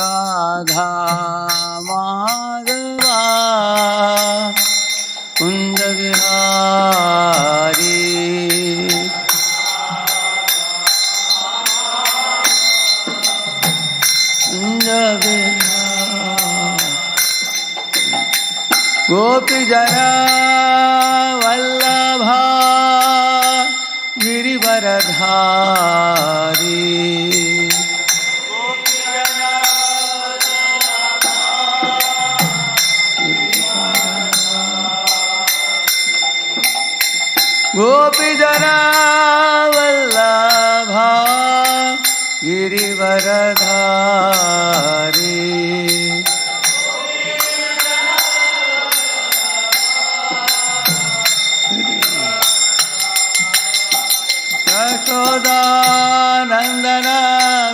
Radha Madhava Kund Vihari Kund Vihari Gopi Jana Vallabha Girivaradhari Gopi Jana Vallabha Girivaradhari Yashoda Nandana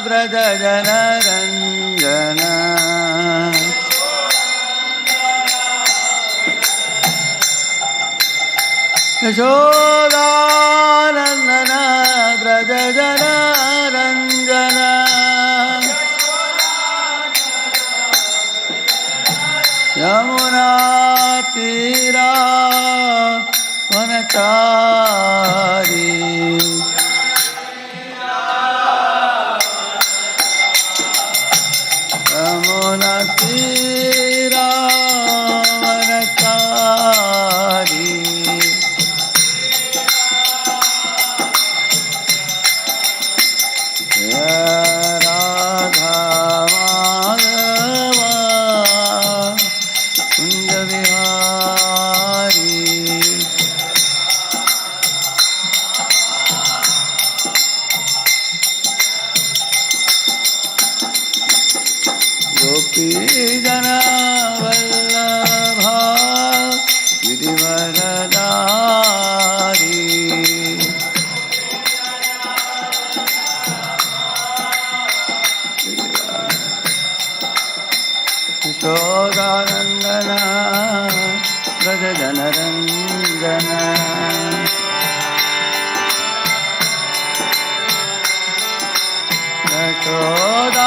Braja Jana Ranjana Yashoda Nandana Braja Jana Ranjana Yamuna Tira Vanachari Yamuna Tira Vanachari Radha Madhava Kund Vihari Gopi Jana Vallabha Girivaradhari Yashodanandana Braja Jana Ranjana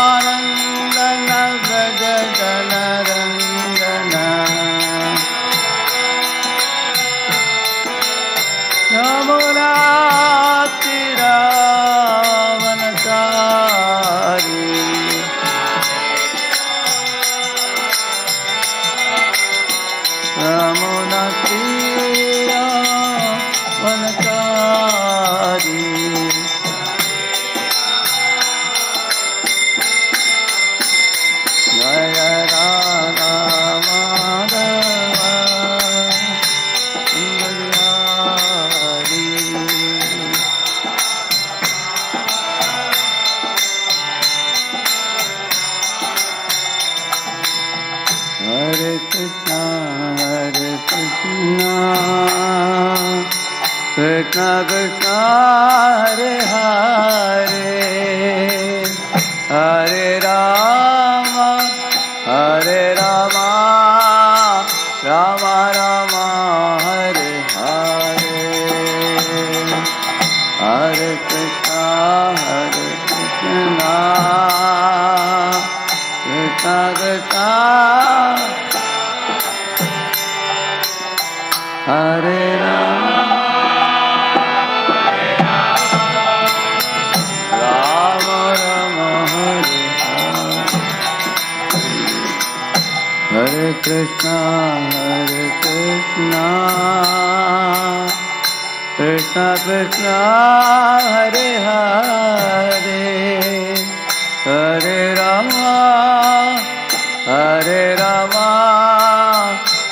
Yashodanandana Braja Jana Ranjana Yamuna Tira Vanachari Yamuna Tira Vanachari Jaya Radha Madhava Kund Vihari Hare Krishna Krishna Krishna Hare Hare Hare Rama Rama Rama Hare Hare Hare Krishna Krishna Krishna Hare Rama Rama Rama Hare Hare Hare Krishna Krishna Krishna Hare Hare Hare Rama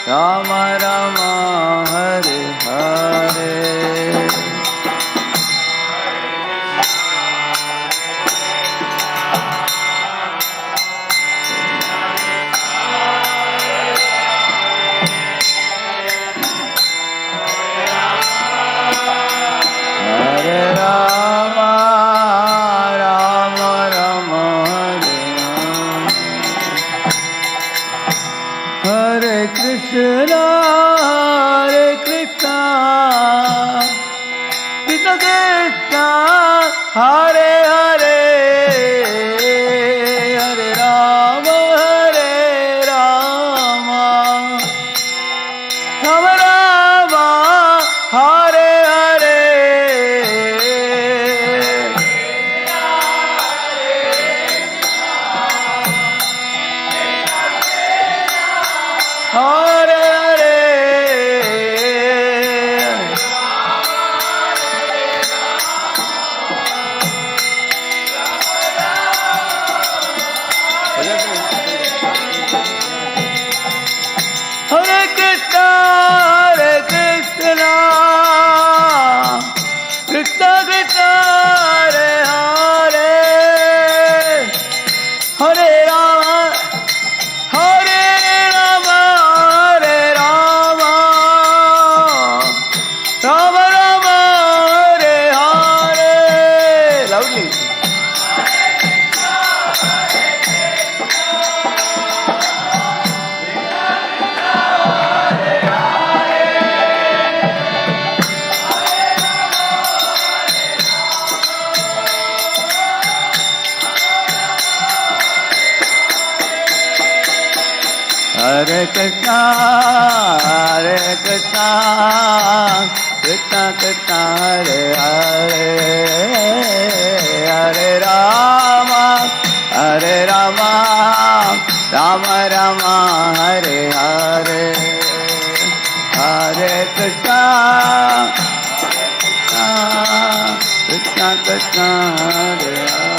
Rama Rama Hare Hare Hare Rama Rama Rama Hare Krishna Krishna Krishna Hare Hare Hare Rama Krishna Krishna Hare Hare Hare Rama Hare Rama Hare Rama Rama Rama Hare Hare. Loudly. Hare Krishna, Hare Krishna, Krishna Krishna, Hare Hare, Hare Rama, Hare Rama, Rama Rama, Hare Hare, Hare Krishna, Krishna Krishna, Hare Hare.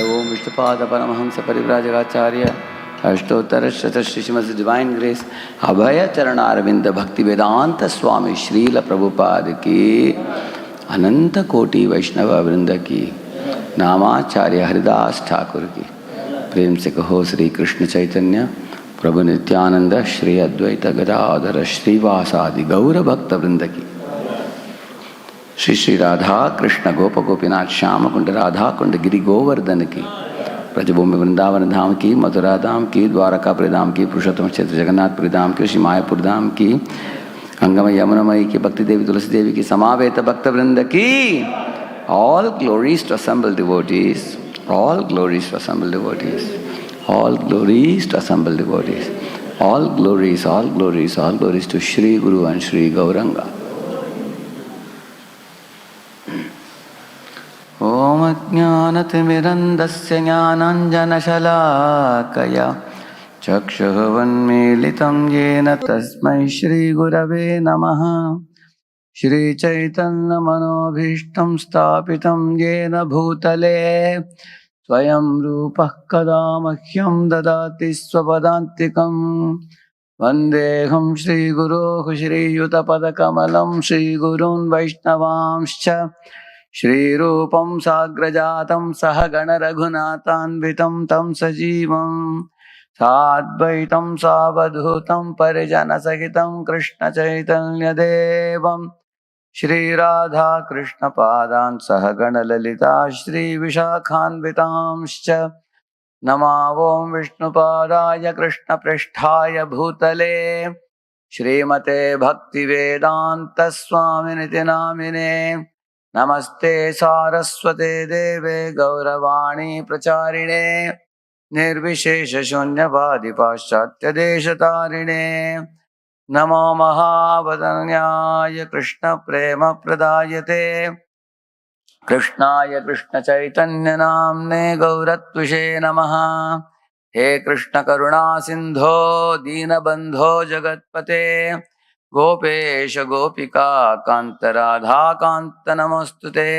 Om Vishnupada Paramahamsa Parivrajagacharya Ashtotara Shrimad Divine Grace Abhaya Charana Aravinda Bhakti Vedanta Swami Srila Prabhupada ki Ananta Koti Vaishnava Vrinda ki Namacharya Haridas Thakur ki Prem se kaho Sri Krishna Chaitanya Prabhu Nityananda Shri Advaita Gadadhara Srivasadi Gaura Bhakta Vrinda ki Shri Shri Radha Krishna गोप गोपीनाथ श्याम कुंड राधा कुंड गिरि गोवर्धन की ब्रजभूमि वृंदावन धाम की मथुरा धाम की द्वारका धाम की पुरुषोत्तम क्षेत्र जगन्नाथपुरी धाम की श्री मायापुर धाम की अंगमय यमुनामयी की भक्ति देवी तुलसी देवी की समावेत भक्त वृंद की all glories to assemble devotees all glories to assemble devotees all glories to assemble devotees all glories all glories all glories to Shri Guru and Shri Gauranga. ओम ज्ञानतिमिरन्दस्य ज्ञानाञ्जनशलाकया चक्षुरुन्मीलितं येन तस्मै श्रीगुरवे नमः. श्रीचैतन्यमनोभीष्टं स्थापितं येन भूतले स्वयं रूपः कदा मह्यं ददाति स्वपदान्तिकं. वन्देऽहं श्रीगुरोः श्रीयुतपदकमलं श्रीगुरून् वैष्णवांश्च श्रीरूपं साग्रजातं सहगण रघुनाथान्वितं तं सजीवं साद्वैतं सावधूतं परिजनसहितं कृष्णचैतन्यदेवं श्रीराधा कृष्णपादान् सहगण ललिता श्रीविशाखान्वितांश्च नमामो विष्णुपादाय कृष्णपृष्ठाय भूतले श्रीमते भक्तिवेदान्त स्वामिनिति नामिने. नमस्ते सारस्वते देवे गौरवाणी प्रचारिणे निर्विशेष शून्यवादी पाश्चात्य देशतारिणे. नमो महावदन्याय कृष्ण प्रेम प्रदायते कृष्णाय कृष्ण चैतन्य नाम्ने गौरत्विषे नमः. हे कृष्ण करुणा सिंधो दीनबंधो जगत्पते गोपेश गोपिका कांत राधा कांत नमोस्तुते.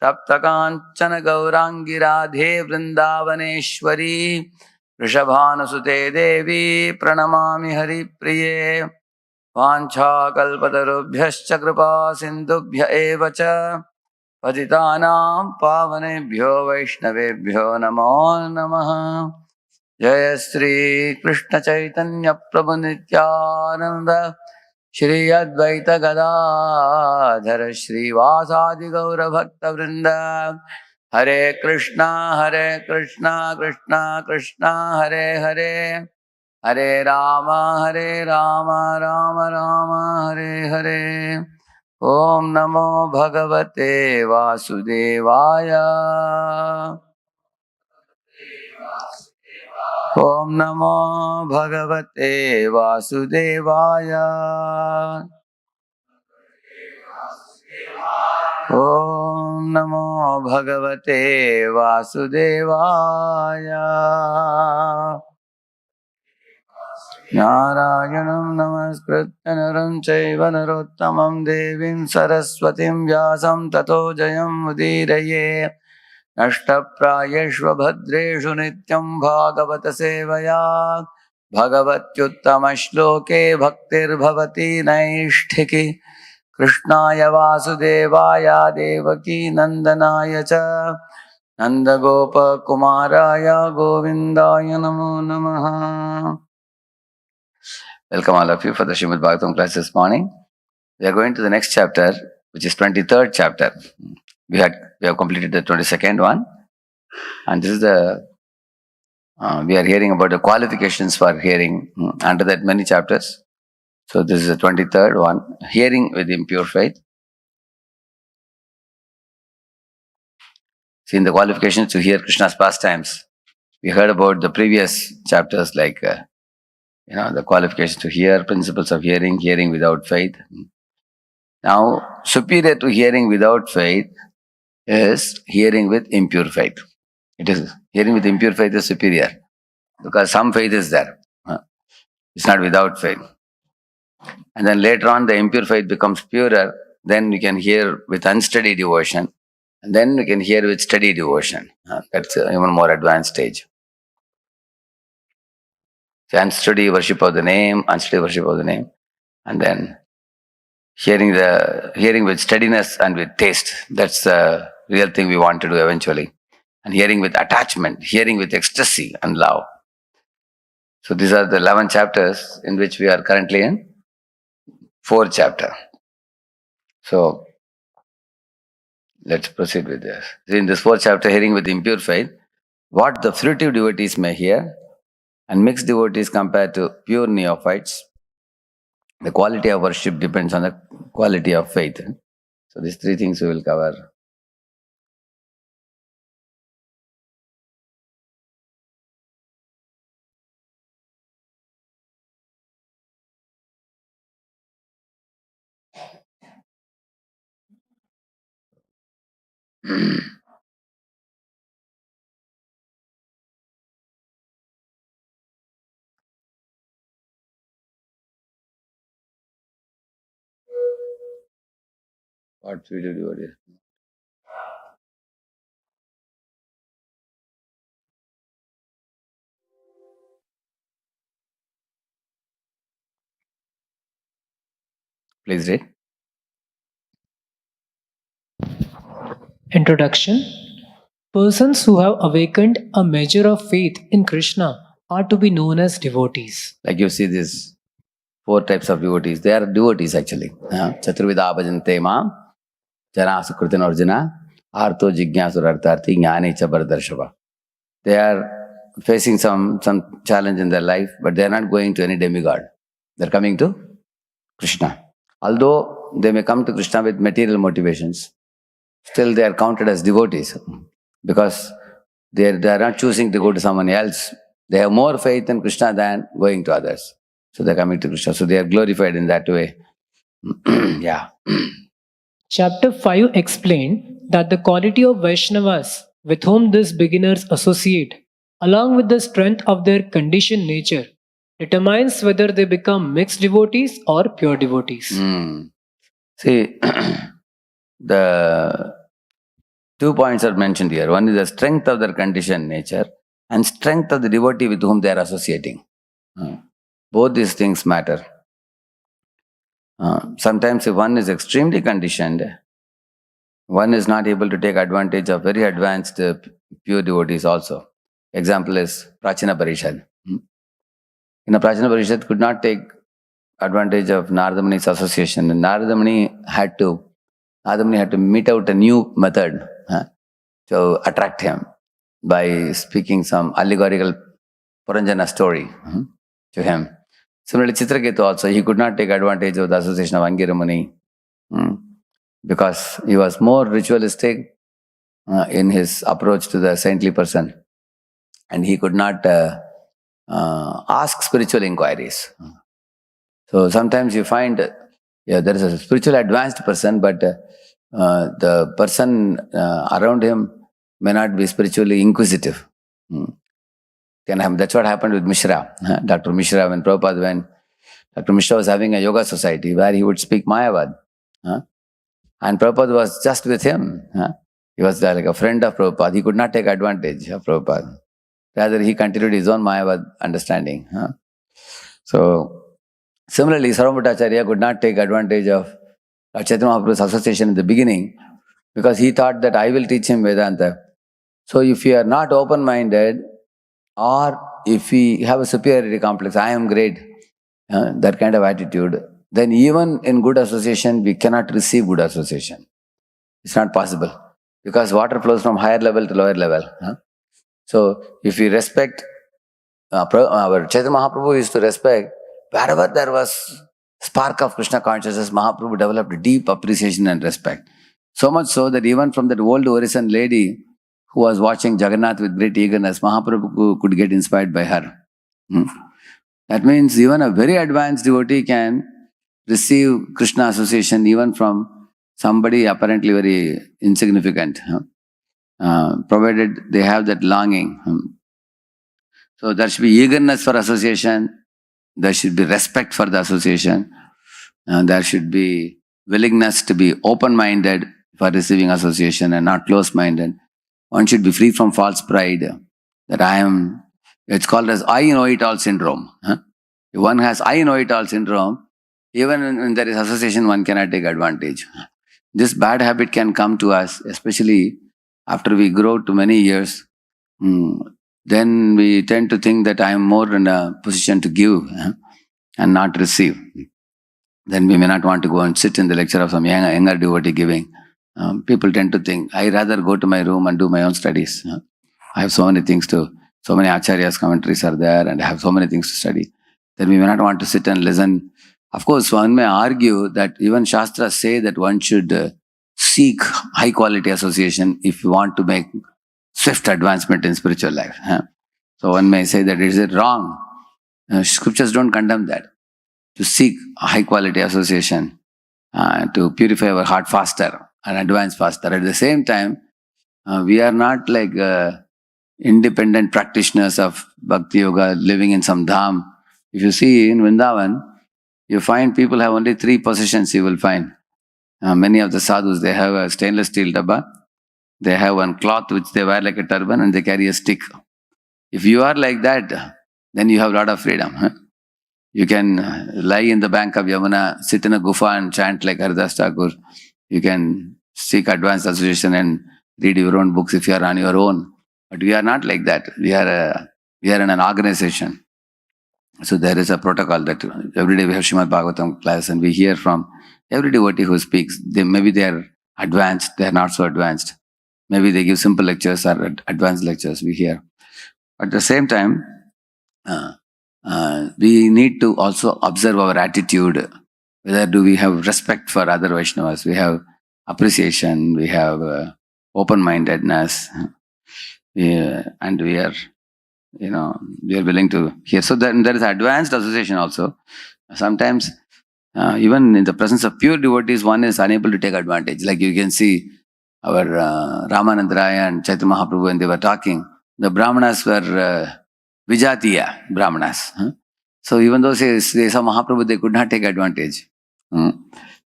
तप्त कांचन गौरांगी राधे वृंदावनेश्वरी वृषभानुसुते देवी प्रणमामि हरिप्रिये. वाञ्छाकल्पतरुभ्यश्च कृपा सिन्धुभ्य एव च पतितानां पावनेभ्यो वैष्णवेभ्यो नमो नमः. जय श्री कृष्ण चैतन्य प्रभु नित्यानंद श्री अद्वैत गदाधर श्रीवासादि गौर भक्त वृंद. हरे कृष्णा कृष्णा कृष्णा हरे हरे हरे राम राम राम हरे हरे. ओम नमो भगवते वासुदेवाय. ओम नमो भगवते वासुदेवाय. ओम नमो भगवते वासुदेवाय. नारायणं नमस्कृत्य नरं चैव नरोत्तमं देवीं सरस्वतीं व्यासं ततो जयं मुदीरये. नष्टप्रायेष्व भद्रेषु नित्यं भागवत सेवया भगवत्युत्तमश्लोके भक्तिर्भवति नैष्ठिकी कृष्णाय वासुदेवाय देवकी नंदनाय च नंदगोपकुमाराय गोविंदाय नमो नमः. Welcome all of you for the Srimad Bhagavatam class this morning. We are going to the next chapter, which is 23rd chapter. We have completed the 22nd one, and this is the we are hearing about the qualifications for hearing. Under that, many chapters. So this is the 23rd one, hearing with impure faith. See, in the qualifications to hear Krishna's pastimes, we heard about the previous chapters, like the qualifications to hear, principles of hearing, hearing without faith. Now, superior to hearing without faith is hearing with impure faith. It is hearing with impure faith is superior because some faith is there. It's not without faith. And then later on, the impure faith becomes purer. Then you can hear with unsteady devotion. And then you can hear with steady devotion. That's even more advanced stage. So unsteady worship of the name, unsteady worship of the name. And then hearing with steadiness and with taste. That's the real thing we want to do eventually. And hearing with attachment, hearing with ecstasy and love. So these are the 11 chapters in which we are currently in. 4th chapter. So let's proceed with this. In this 4th chapter, hearing with impure faith, what the fruitive devotees may hear, and mixed devotees compared to pure neophytes. The quality of worship depends on the quality of faith. So these 3 things we will cover. What fruitive devotees? Please read. Introduction. Persons who have awakened a measure of faith in Krishna are to be known as devotees. Like you see these 4 types of devotees. They are devotees actually. Chaturvida bhajante maam, jana sukritin arjuna, arto jigyasur artharthi jnani cha bhardarshava. They are facing some challenge in their life, but they are not going to any demigod. They are coming to Krishna. Although they may come to Krishna with material motivations, still they are counted as devotees because they are not choosing to go to someone else. They have more faith in Krishna than going to others. So they are coming to Krishna. So they are glorified in that way. Yeah. Chapter 5 explained that the quality of Vaishnavas with whom these beginners associate, along with the strength of their conditioned nature, determines whether they become mixed devotees or pure devotees. See, the 2 points are mentioned here. One is the strength of their conditioned nature and strength of the devotee with whom they are associating. Both these things matter. Sometimes if one is extremely conditioned, one is not able to take advantage of very advanced pure devotees also. Example is Prachina Parishad. Prachina Parishad could not take advantage of Narada Muni's association. And Narada Muni had to meet out a new method to attract him by speaking some allegorical Puranjana story to him. Similarly, Chitraketu also, he could not take advantage of the association of Angira Muni because he was more ritualistic in his approach to the saintly person, and he could not ask spiritual inquiries. So sometimes you find there is a spiritual advanced person, but the person around him may not be spiritually inquisitive. That's what happened with Mishra. Dr. Mishra, when Dr. Mishra was having a yoga society where he would speak Mayavad. And Prabhupada was just with him. He was like a friend of Prabhupada. He could not take advantage of Prabhupada. Rather, he continued his own Mayavad understanding. So, similarly, Sarvabhattacharya could not take advantage of Chaitanya Mahaprabhu's association in the beginning because he thought that I will teach him Vedanta. So, if you are not open-minded or if we have a superiority complex, I am great, that kind of attitude, then even in good association, we cannot receive good association. It's not possible because water flows from higher level to lower level. So, if we respect, our Chaitanya Mahaprabhu used to respect, wherever there was spark of Krishna consciousness, Mahaprabhu developed deep appreciation and respect. So much so that even from that old Orison lady who was watching Jagannath with great eagerness, Mahaprabhu could get inspired by her. That means even a very advanced devotee can receive Krishna association even from somebody apparently very insignificant, provided they have that longing. So there should be eagerness for association, there should be respect for the association, there should be willingness to be open-minded for receiving association and not close-minded. One should be free from false pride that I am, it's called as I know it all syndrome. If one has I know it all syndrome, even when there is association, one cannot take advantage. This bad habit can come to us, especially after we grow to many years. Then we tend to think that I am more in a position to give and not receive. Then we may not want to go and sit in the lecture of some younger devotee giving. People tend to think, I rather go to my room and do my own studies. I have so many things to, so many acharyas' commentaries are there and I have so many things to study. Then we may not want to sit and listen. Of course, one may argue that even Shastras say that one should seek high quality association if you want to make swift advancement in spiritual life. So one may say that is it wrong? Scriptures don't condemn that. To seek high quality association, to purify our heart faster and advance faster. At the same time, we are not like independent practitioners of Bhakti Yoga living in some dham. If you see in Vrindavan, you find people have only 3 possessions you will find. Many of the sadhus, they have a stainless steel dabba, they have one cloth which they wear like a turban and they carry a stick. If you are like that, then you have a lot of freedom. You can lie in the bank of Yamuna, sit in a gufa and chant like Haridas Thakur. You can seek advanced association and read your own books if you are on your own. But we are not like that. We are in an organization. So there is a protocol that every day we have Srimad Bhagavatam class and we hear from every devotee who speaks. Maybe they are advanced, they are not so advanced. Maybe they give simple lectures or advanced lectures we hear. But at the same time, we need to also observe our attitude. Whether do we have respect for other Vaishnavas, we have appreciation, we have open-mindedness, and we are, we are willing to hear. So then there is advanced association also. Sometimes, even in the presence of pure devotees, one is unable to take advantage. Like you can see our Ramanand Raya and Chaitanya Mahaprabhu when they were talking, the Brahmanas were Vijatiya Brahmanas. So even though they saw Mahaprabhu, they could not take advantage.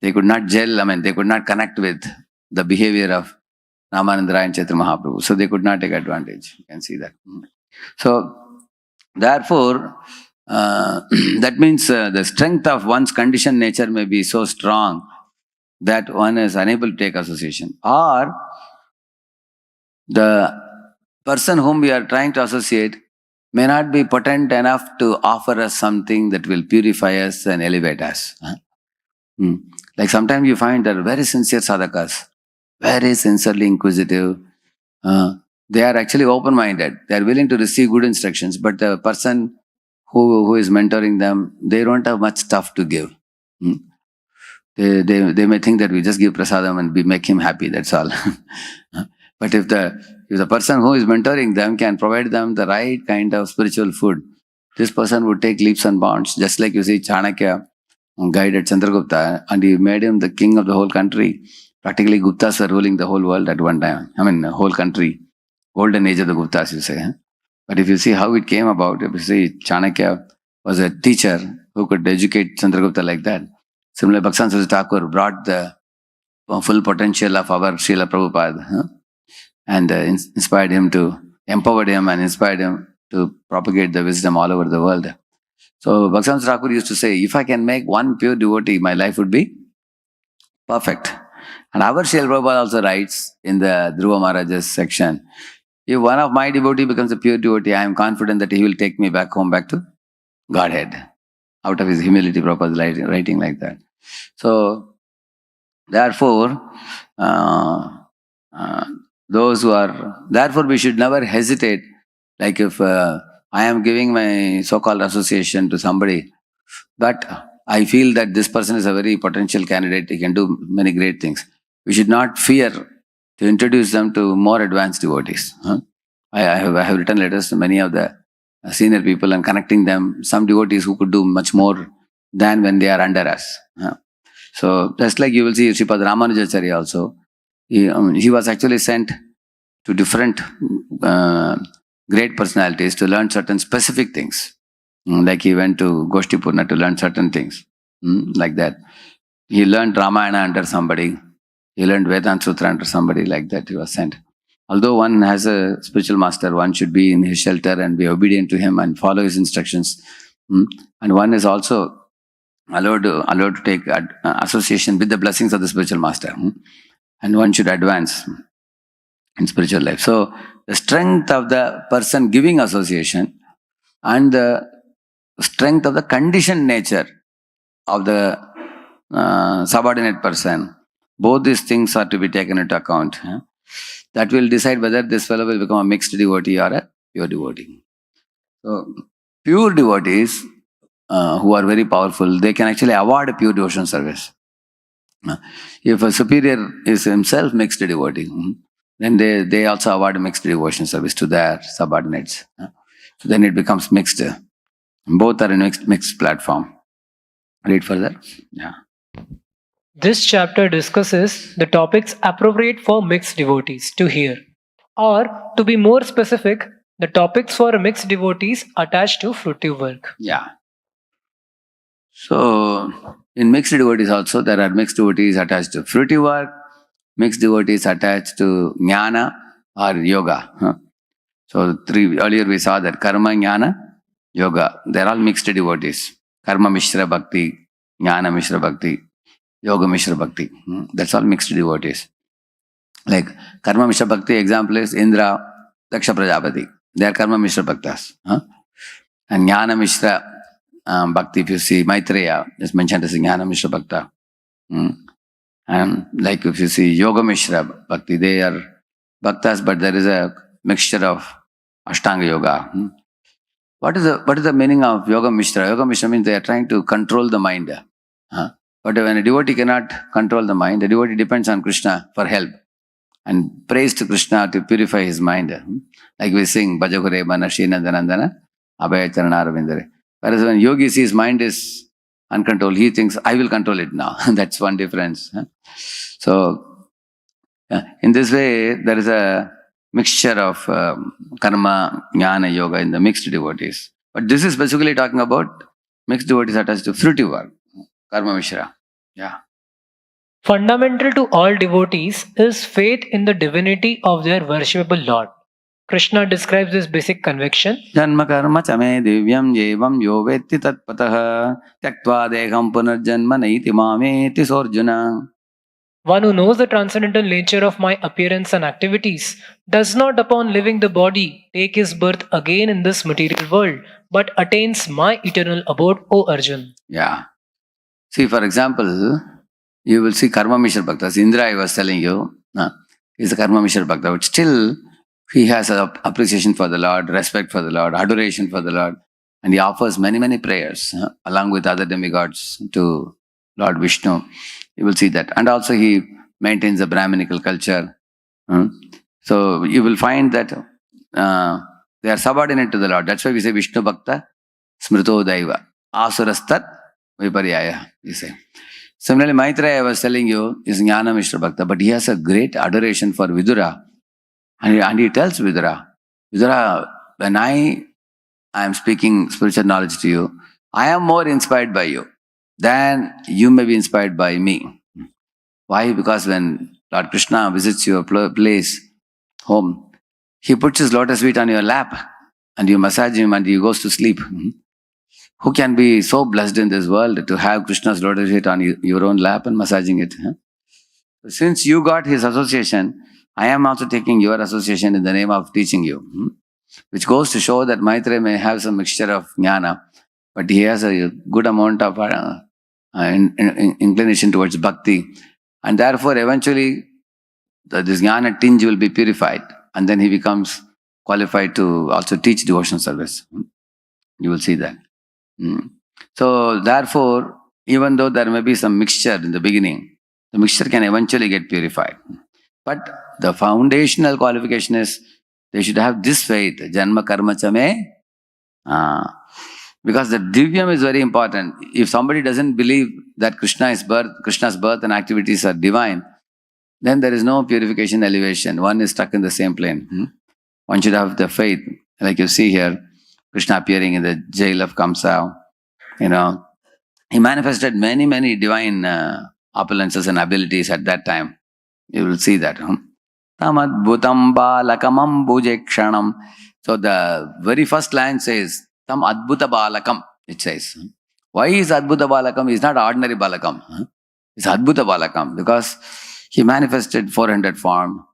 They could not gel, they could not connect with the behavior of Ramanand Raya and Chaitanya Mahaprabhu. So they could not take advantage. You can see that. So therefore, that means the strength of one's conditioned nature may be so strong that one is unable to take association. Or the person whom we are trying to associate may not be potent enough to offer us something that will purify us and elevate us. Like sometimes you find that very sincere sadhakas, very sincerely inquisitive, they are actually open-minded. They are willing to receive good instructions, but the person who is mentoring them, they don't have much stuff to give. They may think that we just give prasadam and we make him happy, that's all. But if the person who is mentoring them can provide them the right kind of spiritual food, this person would take leaps and bounds. Just like you see Chanakya guided Chandragupta and he made him the king of the whole country. Practically Guptas were ruling the whole world at one time. The whole country. Golden age of the Guptas, you say. But if you see how it came about, if you see Chanakya was a teacher who could educate Chandragupta like that. Similarly, Bhaksan Thakur brought the full potential of our Srila Prabhupada and empowered him and inspired him to propagate the wisdom all over the world. So Bhaktivinoda Thakur used to say, if I can make one pure devotee, my life would be perfect. And our Srila Prabhupada also writes in the Dhruva Maharaja's section, if one of my devotee becomes a pure devotee, I am confident that he will take me back home, back to Godhead. Out of his humility, Prabhupada is writing like that. So, therefore, therefore we should never hesitate. Like if I am giving my so-called association to somebody, but I feel that this person is a very potential candidate, he can do many great things. We should not fear to introduce them to more advanced devotees. I have written letters to many of the senior people and connecting them, some devotees who could do much more than when they are under us. So just like you will see Sripad Ramanujacharya also, he was actually sent to different great personalities to learn certain specific things. Like he went to Goshtipurna to learn certain things. Like that. He learned Ramayana under somebody. He learned Vedanta Sutra under somebody, like that he was sent. Although one has a spiritual master, one should be in his shelter and be obedient to him and follow his instructions. And one is also allowed to take association with the blessings of the spiritual master. And one should advance in spiritual life. So the strength of the person giving association and the strength of the conditioned nature of the subordinate person, both these things are to be taken into account. That will decide whether this fellow will become a mixed devotee or a pure devotee. So pure devotees who are very powerful, they can actually award a pure devotion service. If a superior is himself mixed devotee, then they also award a mixed devotion service to their subordinates. So then it becomes mixed. Both are in mixed platform. Read further. Yeah. This chapter discusses the topics appropriate for mixed devotees to hear, or to be more specific, the topics for mixed devotees attached to fruitive work. Yeah. So, in mixed devotees also, there are mixed devotees attached to fruitive work, mixed devotees attached to jnana or yoga. So, earlier we saw that karma, jnana, yoga, they're all mixed devotees. Karma Mishra Bhakti, Jnana Mishra Bhakti, Yoga Mishra Bhakti. That's all mixed devotees. Like Karma Mishra Bhakti, example is Indra, Daksha Prajapati. They are Karma Mishra Bhaktas. And Jnana Mishra Bhakti, if you see Maitreya, is mentioned as a Jnana Mishra Bhakta. And like if you see Yoga Mishra Bhakti, they are Bhaktas, but there is a mixture of Ashtanga Yoga. What is the meaning of Yoga Mishra? Yoga Mishra means they are trying to control the mind. But when a devotee cannot control the mind, the devotee depends on Krishna for help and prays to Krishna to purify his mind. Like we sing, Bhajakure Banashi Nandanandana, Abhaya Charanarvindare. Whereas when yogi sees mind is uncontrolled, he thinks, I will control it now. That's one difference. So, in this way, there is a mixture of karma, jnana, yoga in the mixed devotees. But this is specifically talking about mixed devotees attached to fruitive work, karma mishra. Yeah. Fundamental to all devotees is faith in the divinity of their worshipable Lord. Krishna describes this basic conviction. Janma karma chame divyam jevam yo vetti tatpatah tyaktva deham punarjanma naiti mameti sorjuna. One who knows the transcendental nature of my appearance and activities does not, upon leaving the body, take his birth again in this material world, but attains my eternal abode, O Arjun. Yeah. See, for example, you will see Karma Mishra Bhaktas. Indra, I was telling you, is a Karma Mishra Bhakta, but still he has an appreciation for the Lord, respect for the Lord, adoration for the Lord, and he offers many, many prayers along with other demigods to Lord Vishnu. You will see that. And also he maintains a Brahminical culture. So you will find that they are subordinate to the Lord. That's why we say Vishnu Bhakta Smrito Daiva. Asurastat Viparyaya, we say. Similarly, Maitreya, I was telling you, is Jnana Mishra Bhakta, but he has a great adoration for Vidura. And he tells Vidura, when I am speaking spiritual knowledge to you, I am more inspired by you than you may be inspired by me. Why? Because when Lord Krishna visits your place, home. He puts his lotus feet on your lap and you massage him and he goes to sleep. Who can be so blessed in this world to have Krishna's lotus feet on your own lap and massaging it? Since you got his association, I am also taking your association in the name of teaching you. Which goes to show that Maitreya may have some mixture of jnana, but he has a good amount of inclination towards bhakti. And therefore, eventually, this jnana tinge will be purified. And then he becomes qualified to also teach devotional service. You will see that. So, therefore, even though there may be some mixture in the beginning, the mixture can eventually get purified. But the foundational qualification is they should have this faith, janma karma chame. Because the divyam is very important. If somebody doesn't believe that Krishna's birth and activities are divine, then there is no purification elevation. One is stuck in the same plane. One should have the faith. Like you see here, Krishna appearing in the jail of Kamsa. He manifested many, many divine opulences and abilities at that time. You will see that. Tam adbhutam balakamam bhujekshanam. So the very first line says, Tam adbhuta balakam, it says. Why is adbhuta balakam? He's not ordinary balakam. It's adbhuta balakam because he manifested 400 form.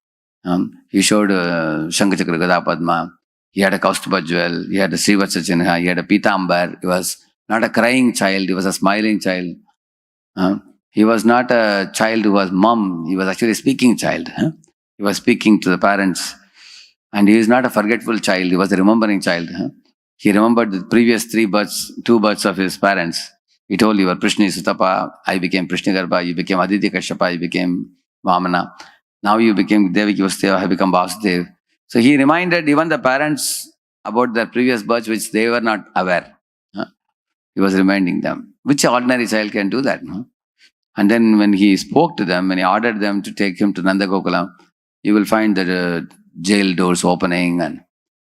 He showed Shankachakra Gada Padma. He had a Kaustubha jewel. He had a Srivatsa Chinha. He had a Pitambar. He was not a crying child. He was a smiling child. He was not a child who was mum. He was actually a speaking child. He was speaking to the parents. And he is not a forgetful child. He was a remembering child. He remembered the previous two births of his parents. He told, you were Prishni Sutapa, I became Prishnigarbha, you became Aditya Kashyapa, you became Vamana. Now you became Devaki Vasudeva, I become Vasudev. So he reminded even the parents about their previous births, which they were not aware. He was reminding them. Which ordinary child can do that? And then when he spoke to them, when he ordered them to take him to Nanda Gokulam, you will find the jail doors opening and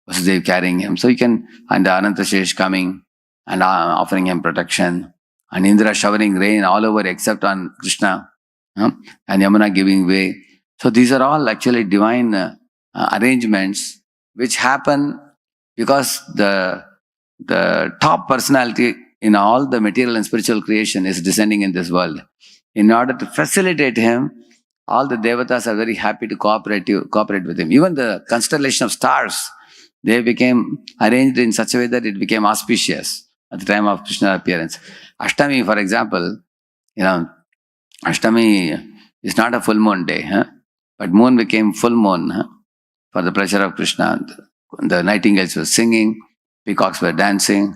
Vasudev carrying him. So you can, and Anantashesh coming and offering him protection. And Indra showering rain all over except on Krishna. And Yamuna giving way. So these are all actually divine arrangements which happen because the top personality in all the material and spiritual creation is descending in this world. In order to facilitate him, all the devatas are very happy to cooperate with him. Even the constellation of stars, they became arranged in such a way that it became auspicious at the time of Krishna's appearance. Ashtami, for example, Ashtami is not a full moon day, but moon became full moon for the pleasure of Krishna. The nightingales were singing, peacocks were dancing,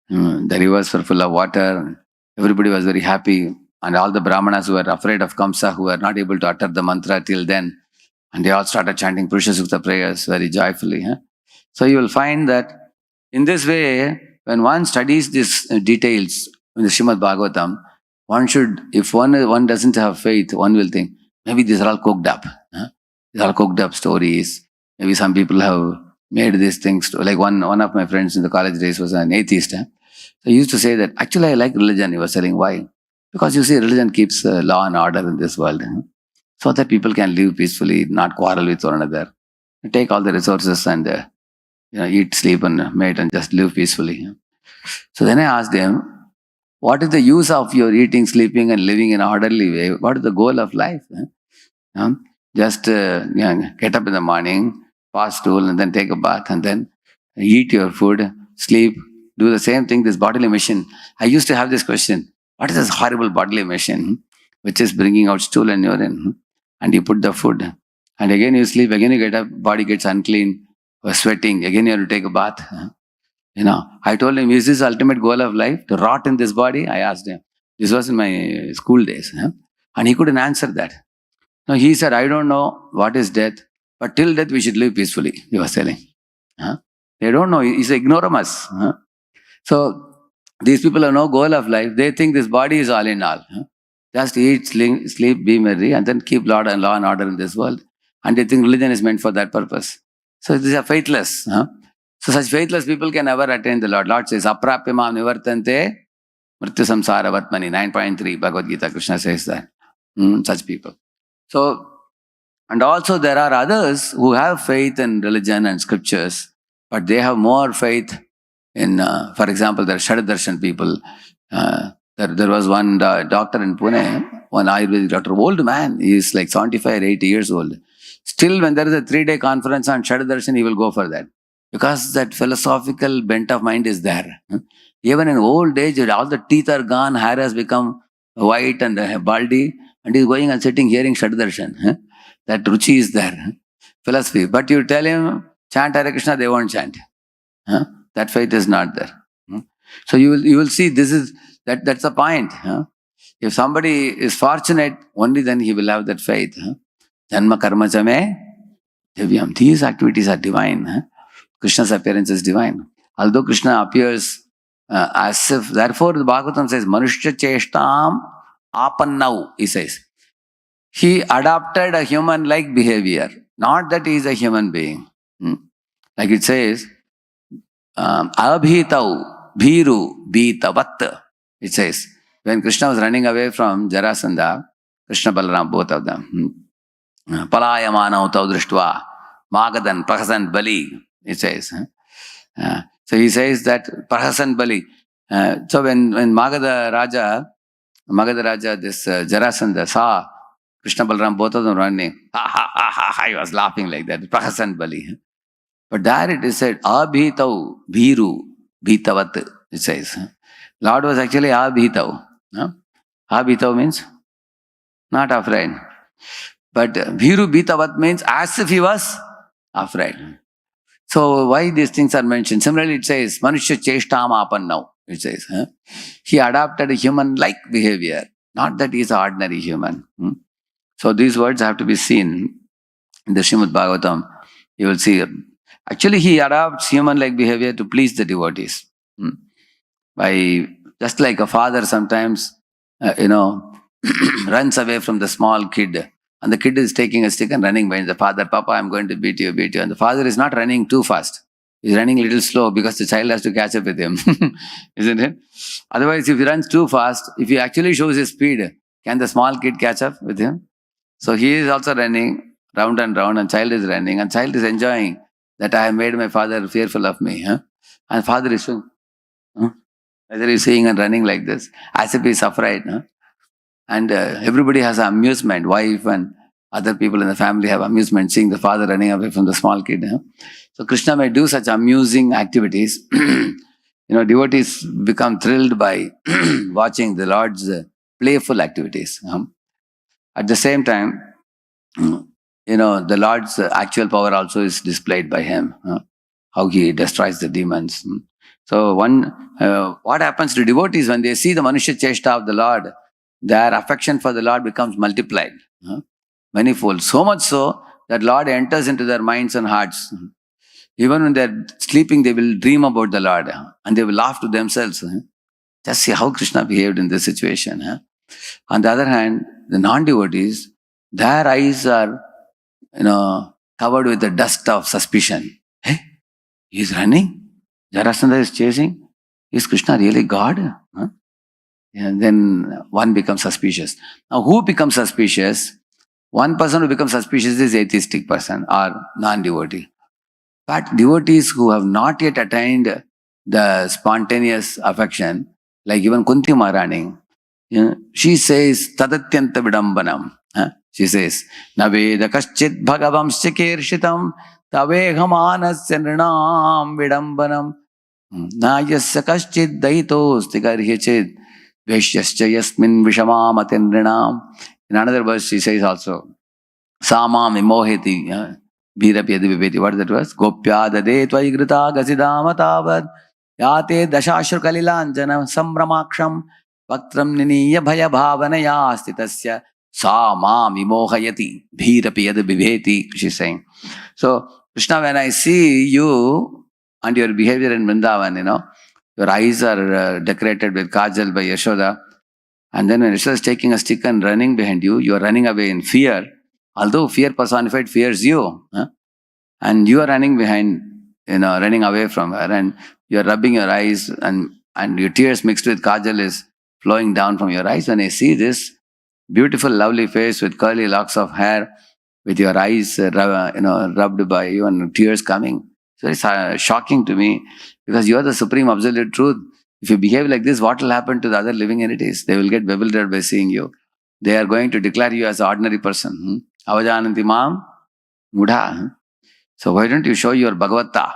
the rivers were full of water. Everybody was very happy. And all the Brahmanas who were afraid of Kamsa, who were not able to utter the mantra till then, and they all started chanting Purusha Sukta prayers very joyfully. So you will find that in this way, when one studies these details in the Srimad Bhagavatam, one should, if one doesn't have faith, one will think, maybe these are all cooked up. These are all cooked up stories. Maybe some people have made these things. Like one of my friends in the college days was an atheist. So he used to say that, actually I like religion. He was telling why. Because you see, religion keeps law and order in this world. So that people can live peacefully, not quarrel with one another. Take all the resources and eat, sleep and mate and just live peacefully. So then I asked him, what is the use of your eating, sleeping and living in an orderly way? What is the goal of life? Just get up in the morning, pass stool and then take a bath and then eat your food, sleep, do the same thing, this bodily machine. I used to have this question, what is this horrible bodily machine which is bringing out stool and urine? And you put the food and again you sleep, again you get up, body gets unclean, sweating, again you have to take a bath. I told him, is this the ultimate goal of life? To rot in this body? I asked him. This was in my school days. And he couldn't answer that. No, he said, I don't know what is death, but till death we should live peacefully, he was telling. They don't know, he's ignoramus. So, these people have no goal of life. They think this body is all in all. Just eat, sleep, be merry, and then keep law and order in this world. And they think religion is meant for that purpose. So these are faithless. So such faithless people can never attain the Lord. Lord says, Aprapya mam nivartante mrityu samsara vatmani. 9.3 Bhagavad Gita, Krishna says that. Such people. So And also there are others who have faith in religion and scriptures, but they have more faith in, for example, there are Shadarshan people. There was one doctor in Pune, one Ayurvedic doctor, old man, he is like 75 or 80 years old. Still, when there is a 3-day conference on Shadarshan, he will go for that. Because that philosophical bent of mind is there. Even in old age, all the teeth are gone, hair has become white and baldy, and he's going and sitting hearing Shadarshan. That ruchi is there. Philosophy. But you tell him, chant Hare Krishna, they won't chant. That faith is not there. So you will see that's the point. If somebody is fortunate, only then he will have that faith. Janma karma chame divyam. These activities are divine. Krishna's appearance is divine. Although Krishna appears as if, therefore the Bhagavatam says, Manushya cheshtam apannau, he says. He adopted a human-like behavior. Not that he is a human being. Like it says, abhitau bhiru bhitavat. It says, when Krishna was running away from Jarasandha, Krishna Balaram, both of them, palayamana utau drishtva magadan prahasan bali, it says. So he says that prahasan bali. So when Magadha Raja, this Jarasandha saw Krishna Balaram, both of them running, he was laughing like that, prahasan bali. But there it is said, abhitau bhiru bhitavat, it says. Lord was actually abhitau. Abhitau means not afraid. But bhiru bhitavat means as if he was afraid. So why these things are mentioned? Similarly, it says, Manushya cheshtam apannau, it says. He adopted a human-like behavior. Not that he is an ordinary human. So these words have to be seen in the Srimad Bhagavatam. You will see, actually he adopts human-like behavior to please the devotees. By just like a father sometimes, runs away from the small kid, and the kid is taking a stick and running behind the father. Papa, I'm going to beat you. And the father is not running too fast. He's running a little slow because the child has to catch up with him. Isn't it? Otherwise, if he runs too fast, if he actually shows his speed, can the small kid catch up with him? So he is also running round and round, and child is running, and child is enjoying that I have made my father fearful of me. And father is showing, whether he's seeing and running like this, as if he's afraid. And everybody has amusement. Wife and other people in the family have amusement seeing the father running away from the small kid. So Krishna may do such amusing activities. Devotees become thrilled by watching the Lord's playful activities. At the same time, the Lord's actual power also is displayed by him. How he destroys the demons. So what happens to devotees when they see the Manushya Cheshta of the Lord? Their affection for the Lord becomes multiplied, manifold. So much so that Lord enters into their minds and hearts. Even when they're sleeping, they will dream about the Lord and they will laugh to themselves. Just see how Krishna behaved in this situation. On the other hand, the non-devotees, their eyes are, covered with the dust of suspicion. Hey, he's running. Jarasandha is chasing. Is Krishna really God? And then one becomes suspicious. Now, who becomes suspicious? One person who becomes suspicious is atheistic person or non-devotee. But devotees who have not yet attained the spontaneous affection, like even Kunti Maharani, she says, Tadatyanta vidambanam. She says, Naveda kaschit bhagavamsya kirshitam tavehamanasya nrinam vidambanam nayasya kaschit daitosti garhyachit veshyascha yasmin vishamamatinrinam. In another verse, she says also, Samam imoheti bhirapi adiviveti. What that was? Gopya dade tvaigrita gasidama tavad yate dashashur kalilanjana sambramaksham vaktram niniya bhaya bhavanaya astitasya samam imohayati bhirapi adiviveti. She's saying. So, Krishna, when I see you and your behavior in Vrindavan, your eyes are decorated with kajal by Yashoda. And then when Yashoda is taking a stick and running behind you, you are running away in fear. Although fear personified fears you. And you are running behind, running away from her. And you are rubbing your eyes and your tears mixed with kajal is flowing down from your eyes. When I see this beautiful, lovely face with curly locks of hair with your eyes rubbed by even tears coming. So it's shocking to me, because you are the supreme absolute truth. If you behave like this, what will happen to the other living entities? They will get bewildered by seeing you. They are going to declare you as an ordinary person. Avajananti mam mudha. So why don't you show your Bhagavata?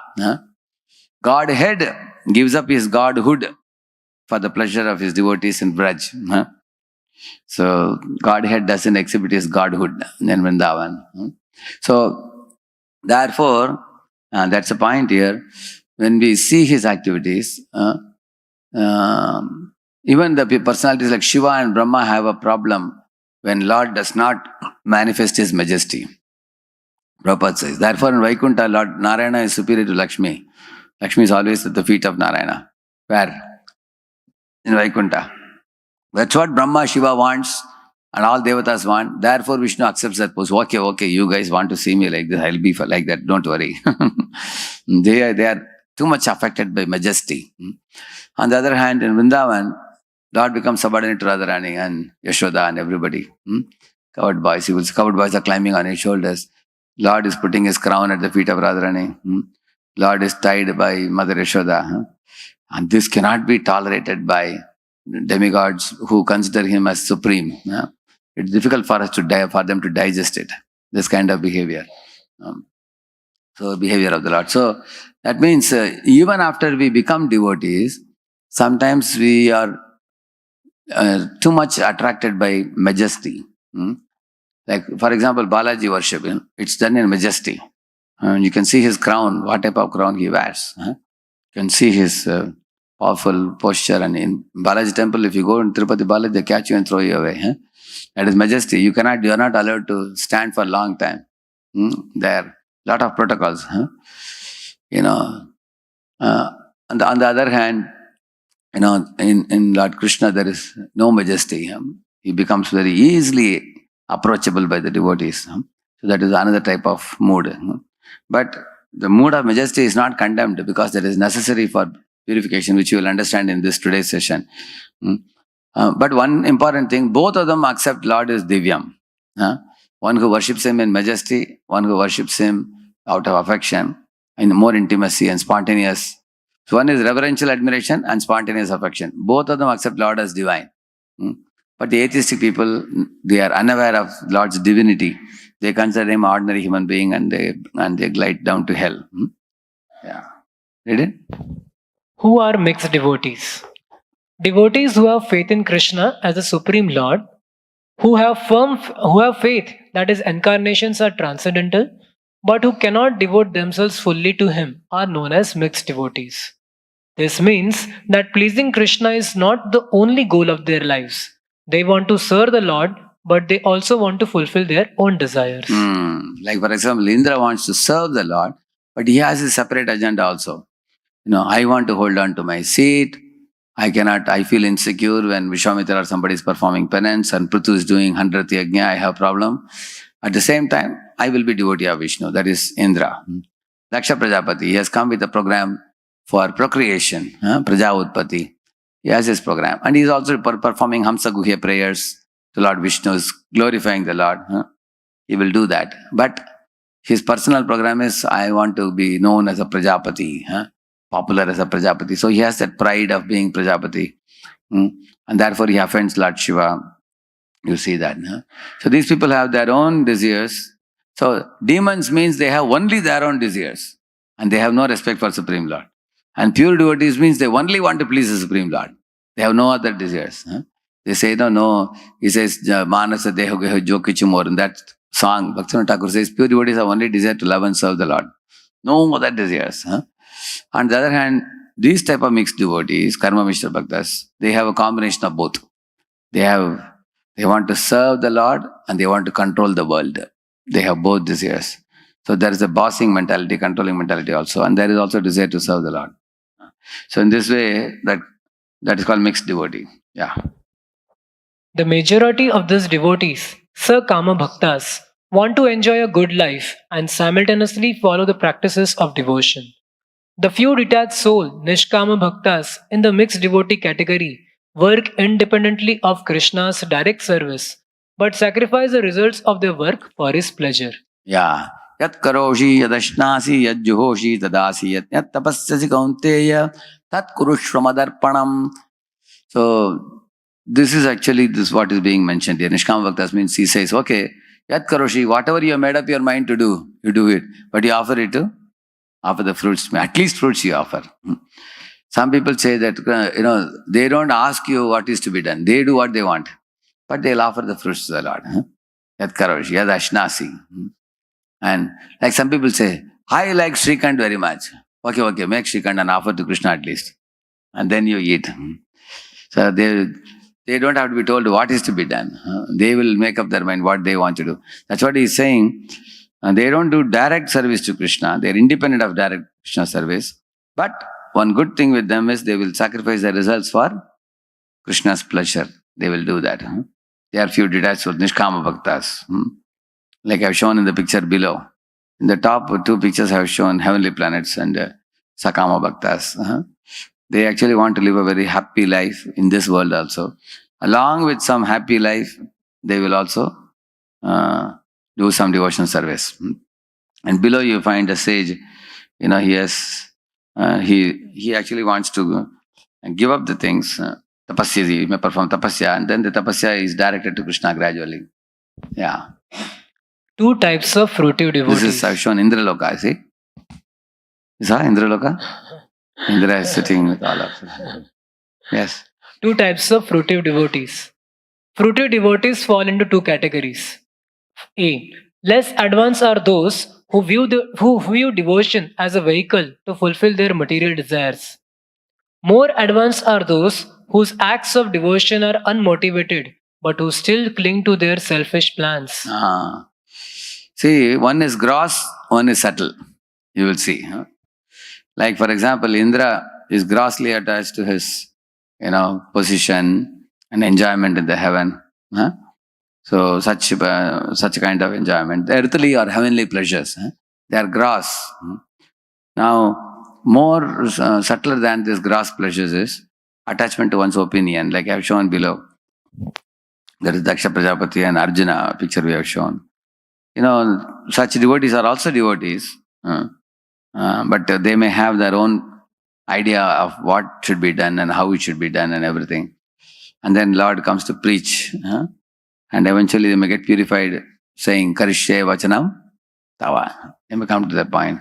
Godhead gives up his godhood for the pleasure of his devotees in Braj. So Godhead doesn't exhibit his godhood in Vrindavan. So therefore, that's a point here. When we see his activities, even the personalities like Shiva and Brahma have a problem when Lord does not manifest his majesty. Prabhupada says. Therefore, in Vaikuntha, Lord Narayana is superior to Lakshmi. Lakshmi is always at the feet of Narayana. Where? In Vaikuntha. That's what Brahma, Shiva wants, and all Devatas want. Therefore, Vishnu accepts that pose. Okay, you guys want to see me like this, I'll be like that, don't worry. They are too much affected by majesty. On the other hand, in Vrindavan, Lord becomes subordinate to Radharani and Yashoda and everybody. Covered boys. Covered boys are climbing on his shoulders. Lord is putting his crown at the feet of Radharani. Lord is tied by Mother Yashoda. And this cannot be tolerated by demigods who consider him as supreme. It's difficult for us for them to digest it, this kind of behavior. So behavior of the Lord. So that means even after we become devotees, sometimes we are too much attracted by majesty. Like for example, Balaji worship, it's done in majesty. You can see his crown, what type of crown he wears. You can see his powerful posture. And in Balaji temple, if you go in Tirupati Balaji, they catch you and throw you away. That is majesty. You are not allowed to stand for a long time. There are a lot of protocols. On the other hand, in Lord Krishna, there is no majesty. He becomes very easily approachable by the devotees. So that is another type of mood. But the mood of majesty is not condemned, because that is necessary for purification, which you will understand in this today's session. But one important thing, both of them accept Lord is Divyam. One who worships him in majesty, one who worships him out of affection, in more intimacy and spontaneous. So one is reverential admiration and spontaneous affection. Both of them accept Lord as divine. But the atheistic people, they are unaware of Lord's divinity. They consider him an ordinary human being, and they glide down to hell. Yeah. Read it? Who are mixed devotees? Devotees who have faith in Krishna as the Supreme Lord, who have faith that his incarnations are transcendental, but who cannot devote themselves fully to him, are known as mixed devotees. This means that pleasing Krishna is not the only goal of their lives. They want to serve the Lord, but they also want to fulfill their own desires. Like for example, Indra wants to serve the Lord, but he has a separate agenda also. I want to hold on to my seat. I feel insecure when Vishwamitra or somebody is performing penance and Prithu is doing 100th yajna, I have a problem. At the same time, I will be devotee of Vishnu, that is Indra. Daksha Prajapati, he has come with a program for procreation, Praja Utpatti. He has his program. And he is also performing Hamsa Guhya prayers to Lord Vishnu, is glorifying the Lord. He will do that. But his personal program is, I want to be known as a Prajapati, popular as a Prajapati. So he has that pride of being Prajapati. And therefore he offends Lord Shiva. You see that. So these people have their own desires. So demons means they have only their own desires. And they have no respect for Supreme Lord. And pure devotees means they only want to please the Supreme Lord. They have no other desires. They say, no. He says, Manasa Deho Geho Jo Kichumor. In that song, Bhaktivinoda Thakur says, pure devotees have only desire to love and serve the Lord. No other desires. On the other hand, these type of mixed devotees, Karma Mishra Bhaktas, they have a combination of both. They want to serve the Lord and they want to control the world. They have both desires. So there is a bossing mentality, controlling mentality also, and there is also desire to serve the Lord. So in this way, that is called mixed devotee. Yeah. The majority of these devotees, Sakama Bhaktas, want to enjoy a good life and simultaneously follow the practices of devotion. The few detached soul, Nishkama Bhaktas, in the mixed devotee category, work independently of Krishna's direct service but sacrifice the results of their work for his pleasure. Yeah. Yat karoshi yadashnasi yad juhoshi tadasi yat tapasyasi kaunteya tat kurushvamadarpanam. So this is actually what is being mentioned here. Nishkama Bhaktas means he says, okay, yat karoshi, whatever you have made up your mind to do, you do it. But you offer it to offer the fruits. At least fruits you offer. Some people say that, they don't ask you what is to be done. They do what they want. But they'll offer the fruits to the Lord. Yat karoshi, yad ashnasi. And like some people say, I like Srikhand very much. Okay, make Srikhand and offer to Krishna at least. And then you eat. So they don't have to be told what is to be done. They will make up their mind what they want to do. That's what he's saying. They don't do direct service to Krishna. They're independent of direct Krishna service. But one good thing with them is they will sacrifice their results for Krishna's pleasure. They will do that. They are few detached with Nishkama Bhaktas. Like I've shown in the picture below. In the top two pictures I have shown heavenly planets and Sakama Bhaktas. They actually want to live a very happy life in this world also. Along with some happy life, they will also do some devotional service. And below you find a sage, he actually wants to give up the things. Tapasya, he may perform tapasya, and then the tapasya is directed to Krishna gradually. Yeah. Two types of fruitive devotees. This is I've shown Indraloka, see? You saw Indraloka? Indra is sitting with all of us. Yes. Two types of fruitive devotees. Fruitive devotees fall into two categories. A. Less advanced are those who view devotion as a vehicle to fulfill their material desires. More advanced are those whose acts of devotion are unmotivated, but who still cling to their selfish plans. See, one is gross, one is subtle. You will see. Like for example, Indra is grossly attached to his, position and enjoyment in the heaven. So such kind of enjoyment, earthly or heavenly pleasures, they are gross. Now, more subtler than this gross pleasures is attachment to one's opinion, like I have shown below. There is Daksha Prajapati and Arjuna picture we have shown. Such devotees are also devotees, but they may have their own idea of what should be done and how it should be done and everything. And then Lord comes to preach, and eventually they may get purified, saying, Karishye Vachanam Tava. They may come to that point.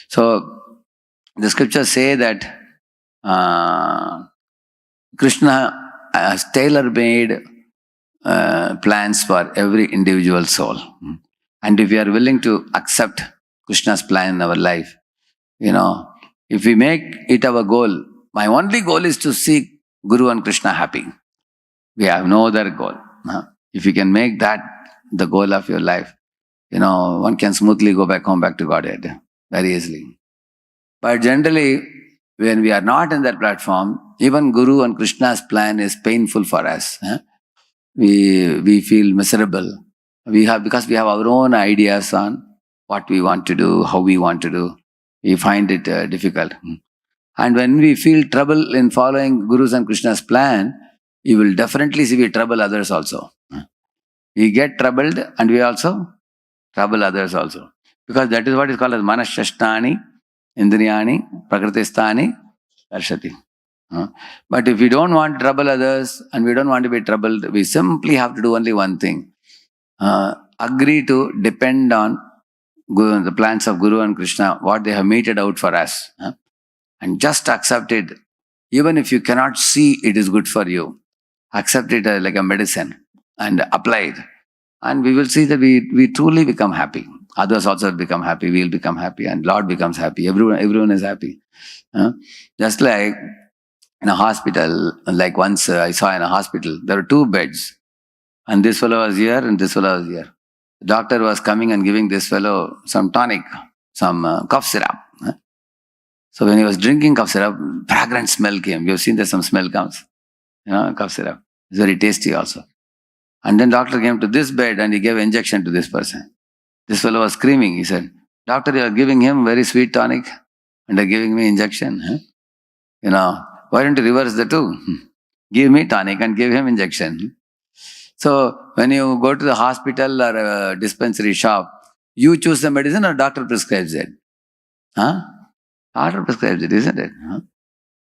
So, the scriptures say that Krishna has tailor-made plans for every individual soul. And if we are willing to accept Krishna's plan in our life, if we make it our goal, my only goal is to see Guru and Krishna happy. We have no other goal. If you can make that the goal of your life, one can smoothly go back to Godhead very easily. But generally, when we are not in that platform, even Guru and Krishna's plan is painful for us. We feel miserable. Because we have our own ideas on what we want to do, how we want to do. We find it difficult. And when we feel trouble in following Guru's and Krishna's plan, you will definitely see we trouble others also. We get troubled and we also trouble others also. Because that is what is called as manashashtani, indriyani, prakritistani, darshati. But if we don't want to trouble others and we don't want to be troubled, we simply have to do only one thing. Agree to depend on the plans of Guru and Krishna, what they have meted out for us. And just accept it. Even if you cannot see it is good for you, accept it like a medicine and apply it. And we will see that we truly become happy. Others also become happy, we will become happy, and Lord becomes happy. Everyone is happy. Just like in a hospital, like once I saw in a hospital, there were two beds. And this fellow was here and this fellow was here. The doctor was coming and giving this fellow some tonic, some cough syrup. So when he was drinking cough syrup, fragrant smell came. You have seen that some smell comes. Cough syrup. It's very tasty also. And then doctor came to this bed and he gave injection to this person. This fellow was screaming. He said, Doctor, you are giving him very sweet tonic and are giving me injection. Why don't you reverse the two? Give me tonic and give him injection. So when you go to the hospital or a dispensary shop, you choose the medicine or doctor prescribes it? Huh? Doctor prescribes it, isn't it? Huh?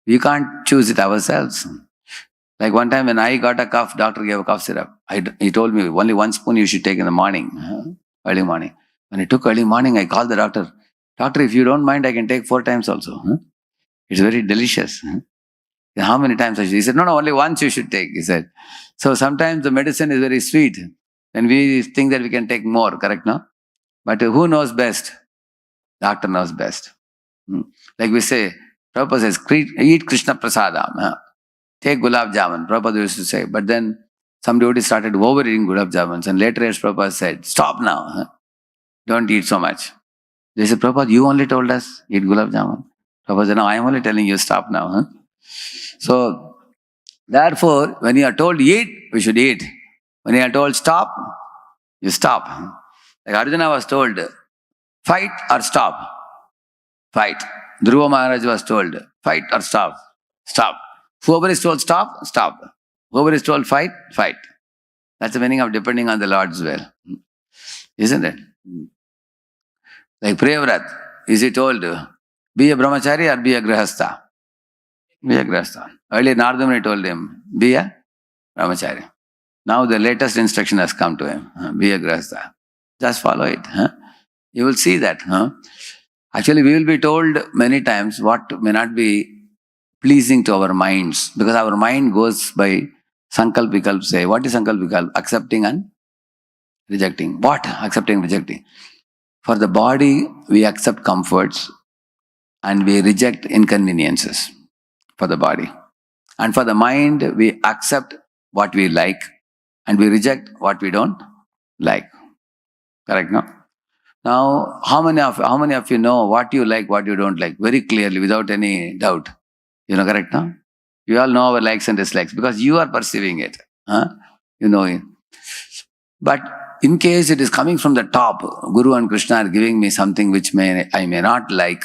We can't choose it ourselves. Like one time when I got a cough, doctor gave a cough syrup. He told me only 1 spoon you should take in the morning, early morning. When I took early morning, I called the doctor. Doctor, if you don't mind, I can take 4 times also. It's very delicious. How many times I should? He said, no, only once you should take, he said. So sometimes the medicine is very sweet and we think that we can take more, correct, no? But who knows best? Doctor knows best. Like we say, Prabhupada says, eat Krishna prasadam. Take gulab jamun, Prabhupada used to say. But then some devotees started overeating gulab jamuns, and later as Prabhupada said, stop now. Don't eat so much. They said, Prabhupada, you only told us eat gulab jamun. Prabhupada said, no, I am only telling you stop now. So, therefore, when you are told eat, we should eat. When you are told stop, you stop. Like Arjuna was told, fight or stop. Fight. Dhruva Maharaj was told, fight or stop. Stop. Whoever is told stop, stop. Whoever is told fight, fight. That's the meaning of depending on the Lord's will. Isn't it? Like Priyavrat, is he told, be a brahmachari or be a grihastha? Be a grihastha. Earlier Nardamuni told him, be a brahmachari. Now the latest instruction has come to him, be a grihastha. Just follow it. You will see that. Actually, we will be told many times what may not be pleasing to our minds, because our mind goes by sankalp vikalp. Say, what is sankalp vikalp? Accepting and rejecting. What? Accepting and rejecting. For the body, we accept comforts and we reject inconveniences for the body. And for the mind, we accept what we like and we reject what we don't like. Correct, no? Now, how many of you know what you like, what you don't like, very clearly, without any doubt? You know, correct, no? You all know our likes and dislikes because you are perceiving it. You know it. But in case it is coming from the top, Guru and Krishna are giving me something which I may not like,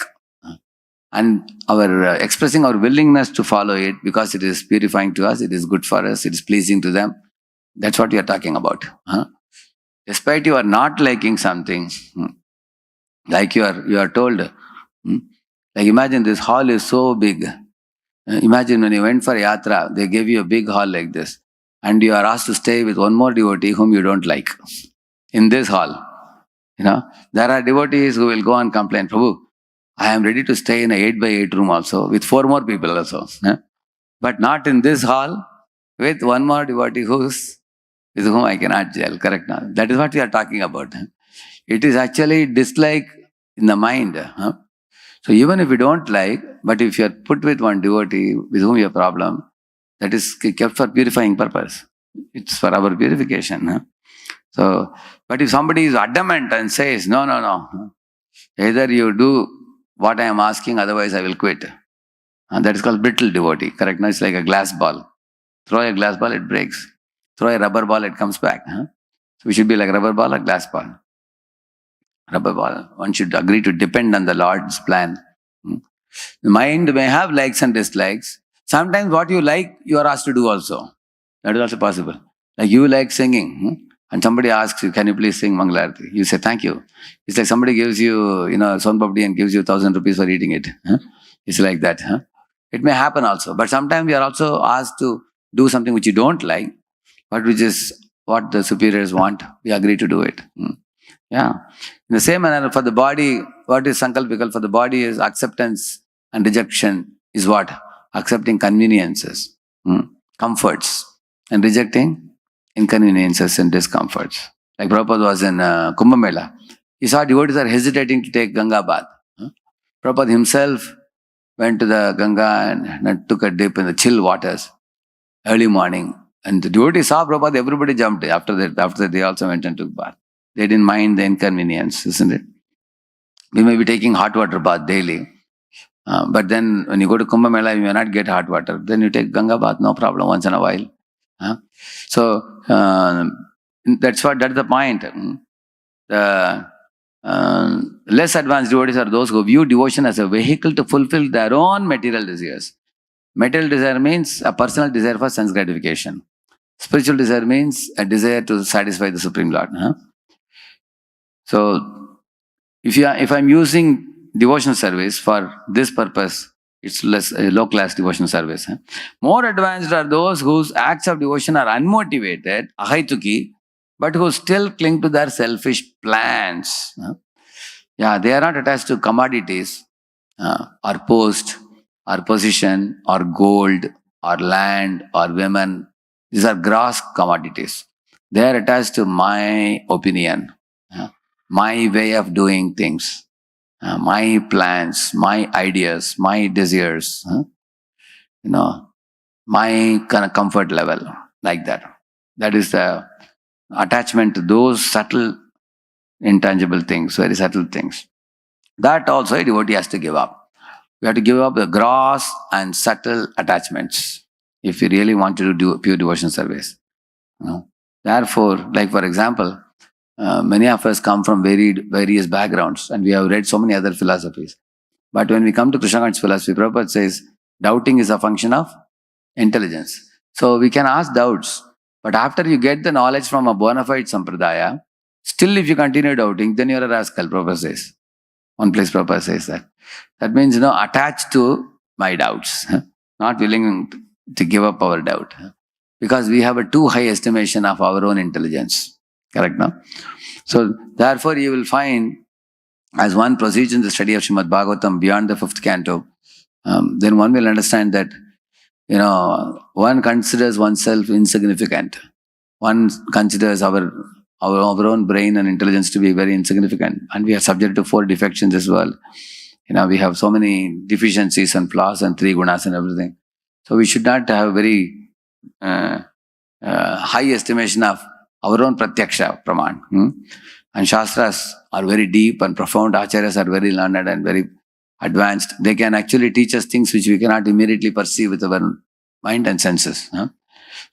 and our expressing our willingness to follow it because it is purifying to us, it is good for us, it is pleasing to them. That's what we are talking about. Despite you are not liking something, like you are told, like imagine this hall is so big. Imagine when you went for yatra, they gave you a big hall like this, and you are asked to stay with one more devotee whom you don't like in this hall. You know, there are devotees who will go and complain, Prabhu, I am ready to stay in a 8x8 room also with 4 more people also, but not in this hall with one more devotee with whom I cannot gel. Correct now? That is what we are talking about. It is actually dislike in the mind. So even if you don't like, but if you are put with one devotee with whom you have a problem, that is kept for purifying purpose. It's for our purification. So, but if somebody is adamant and says, no, either you do what I am asking, otherwise I will quit. And that is called brittle devotee. Correct? Now it's like a glass ball. Throw a glass ball, it breaks. Throw a rubber ball, it comes back. So we should be like rubber ball or glass ball. Rubber ball. One should agree to depend on the Lord's plan. The mind may have likes and dislikes. Sometimes what you like, you are asked to do also. That is also possible. Like you like singing, and somebody asks you, can you please sing Mangalarati? You say, thank you. It's like somebody gives you, son papdi and gives you 1,000 rupees for eating it. It's like that. It may happen also. But sometimes we are also asked to do something which you don't like, but which is what the superiors want. We agree to do it. Yeah. In the same manner, for the body, what is sankalpikal? For the body is acceptance and rejection is what? Accepting conveniences, comforts, and rejecting inconveniences and discomforts. Like Prabhupada was in Kumbh Mela. He saw devotees are hesitating to take Ganga bath. Prabhupada himself went to the Ganga and took a dip in the chill waters early morning. And the devotees saw Prabhupada, everybody jumped. After that, they also went and took bath. They didn't mind the inconvenience, isn't it? We may be taking hot water bath daily. But then when you go to Kumbh Mela, you may not get hot water. Then you take Ganga bath, no problem, once in a while. So that's the point. The less advanced devotees are those who view devotion as a vehicle to fulfill their own material desires. Material desire means a personal desire for sense gratification. Spiritual desire means a desire to satisfy the Supreme Lord. So, if I'm using devotional service for this purpose, it's less low class devotional service. More advanced are those whose acts of devotion are unmotivated, ahaituki, but who still cling to their selfish plans. Yeah, they are not attached to commodities or post or position or gold or land or women. These are gross commodities. They are attached to my opinion, my way of doing things, my plans, my ideas, my desires, my kind of comfort level, like that. That is the attachment to those subtle, intangible things, very subtle things. That also a devotee has to give up. We have to give up the gross and subtle attachments if we really want to do pure devotion service. Therefore, like for example, many of us come from various backgrounds and we have read so many other philosophies. But when we come to Krishna conscious philosophy, Prabhupada says doubting is a function of intelligence. So we can ask doubts, but after you get the knowledge from a bona fide sampradaya, still if you continue doubting, then you're a rascal, Prabhupada says. One place Prabhupada says that. That means, attached to my doubts, not willing to give up our doubt. Because we have a too high estimation of our own intelligence. Correct, no? So, therefore, you will find, as one proceeds in the study of Srimad Bhagavatam beyond the 5th canto, then one will understand that, one considers oneself insignificant. One considers our own brain and intelligence to be very insignificant. And we are subject to 4 defections as well. We have so many deficiencies and flaws and 3 gunas and everything. So we should not have very high estimation of our own pratyaksha praman. And shastras are very deep and profound. Acharyas are very learned and very advanced. They can actually teach us things which we cannot immediately perceive with our mind and senses.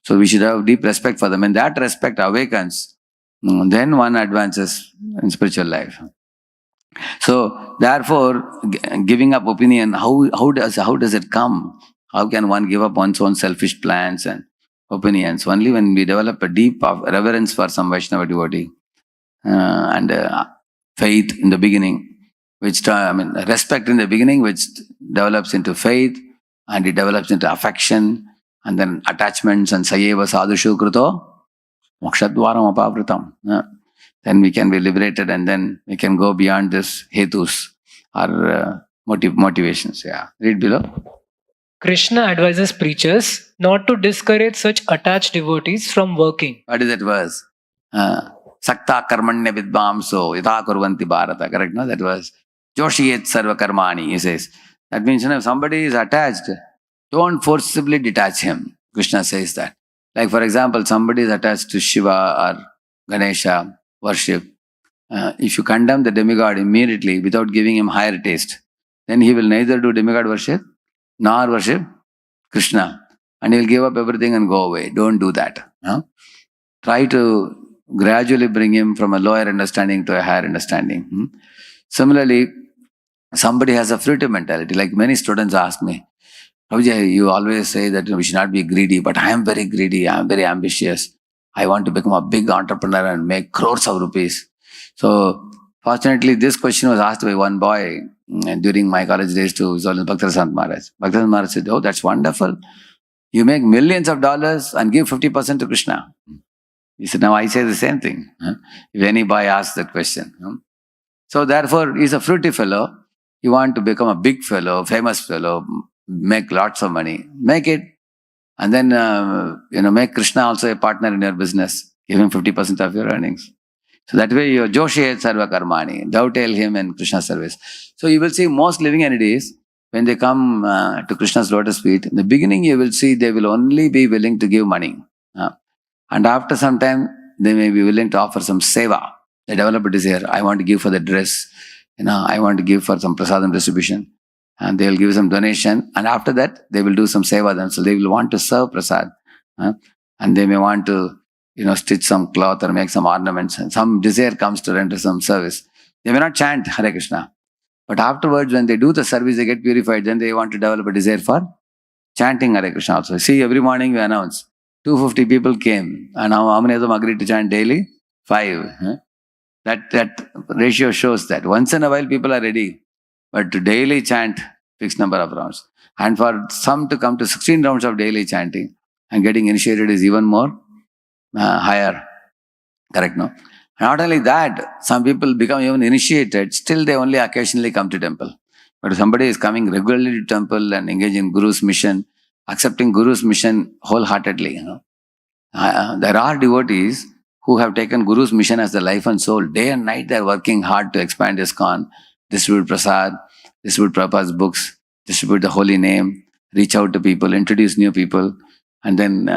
So we should have deep respect for them. And that respect awakens, then one advances in spiritual life. So therefore, giving up opinion, how does it come? How can one give up one's own selfish plans and opinions? Only when we develop a deep reverence for some Vaishnava devotee and faith in the beginning, respect in the beginning, which develops into faith, and it develops into affection, and then attachments, and sayeva sadhushu krito mokshadvaram apavritam. Then we can be liberated, and then we can go beyond this hetus or motivations. Yeah, read below. Krishna advises preachers not to discourage such attached devotees from working. What is that verse? Sakta karmanya vidvamso yatha kurvanti bharata. Correct, no? That was Joshiyet sarva karmani, he says. That means, if somebody is attached, don't forcibly detach him. Krishna says that. Like for example, somebody is attached to Shiva or Ganesha worship. If you condemn the demigod immediately without giving him higher taste, then he will neither do demigod worship nor worship Krishna. And he will give up everything and go away. Don't do that. Try to gradually bring him from a lower understanding to a higher understanding. Similarly, somebody has a fruitive mentality. Like many students ask me, Prabhuji, you always say that we should not be greedy, but I am very greedy, I am very ambitious. I want to become a big entrepreneur and make crores of rupees. So, fortunately, this question was asked by one boy during my college days to Bhaktivinoda Maharaj. Bhaktivinoda Maharaj said, oh, that's wonderful. You make millions of dollars and give 50% to Krishna. He said, now I say the same thing. If any boy asks that question. So therefore, he's a fruity fellow. You want to become a big fellow, famous fellow, make lots of money. Make it. And then, make Krishna also a partner in your business. Give him 50% of your earnings. So that way, you're Joshiyet sarva karmani. Dovetail him in Krishna service. So you will see most living entities, when they come to Krishna's lotus feet, in the beginning you will see they will only be willing to give money. And after some time, they may be willing to offer some seva. They develop a desire. I want to give for the dress. I want to give for some prasadam distribution. And they will give some donation. And after that, they will do some seva themselves. They will want to serve prasad. And they may want to, stitch some cloth or make some ornaments. And some desire comes to render some service. They may not chant Hare Krishna. But afterwards, when they do the service, they get purified. Then they want to develop a desire for chanting Hare Krishna also. See, every morning we announce 250 people came. And how many of them agreed to chant daily? 5. That ratio shows that once in a while people are ready, but to daily chant fixed number of rounds. And for some to come to 16 rounds of daily chanting and getting initiated is even more higher. Correct, no? Not only that, some people become even initiated, still they only occasionally come to temple. But if somebody is coming regularly to temple and engage in Guru's mission, accepting Guru's mission wholeheartedly, there are devotees who have taken Guru's mission as their life and soul. Day and night they are working hard to expand ISKCON, distribute prasad, distribute Prabhupada's books, distribute the holy name, reach out to people, introduce new people, and then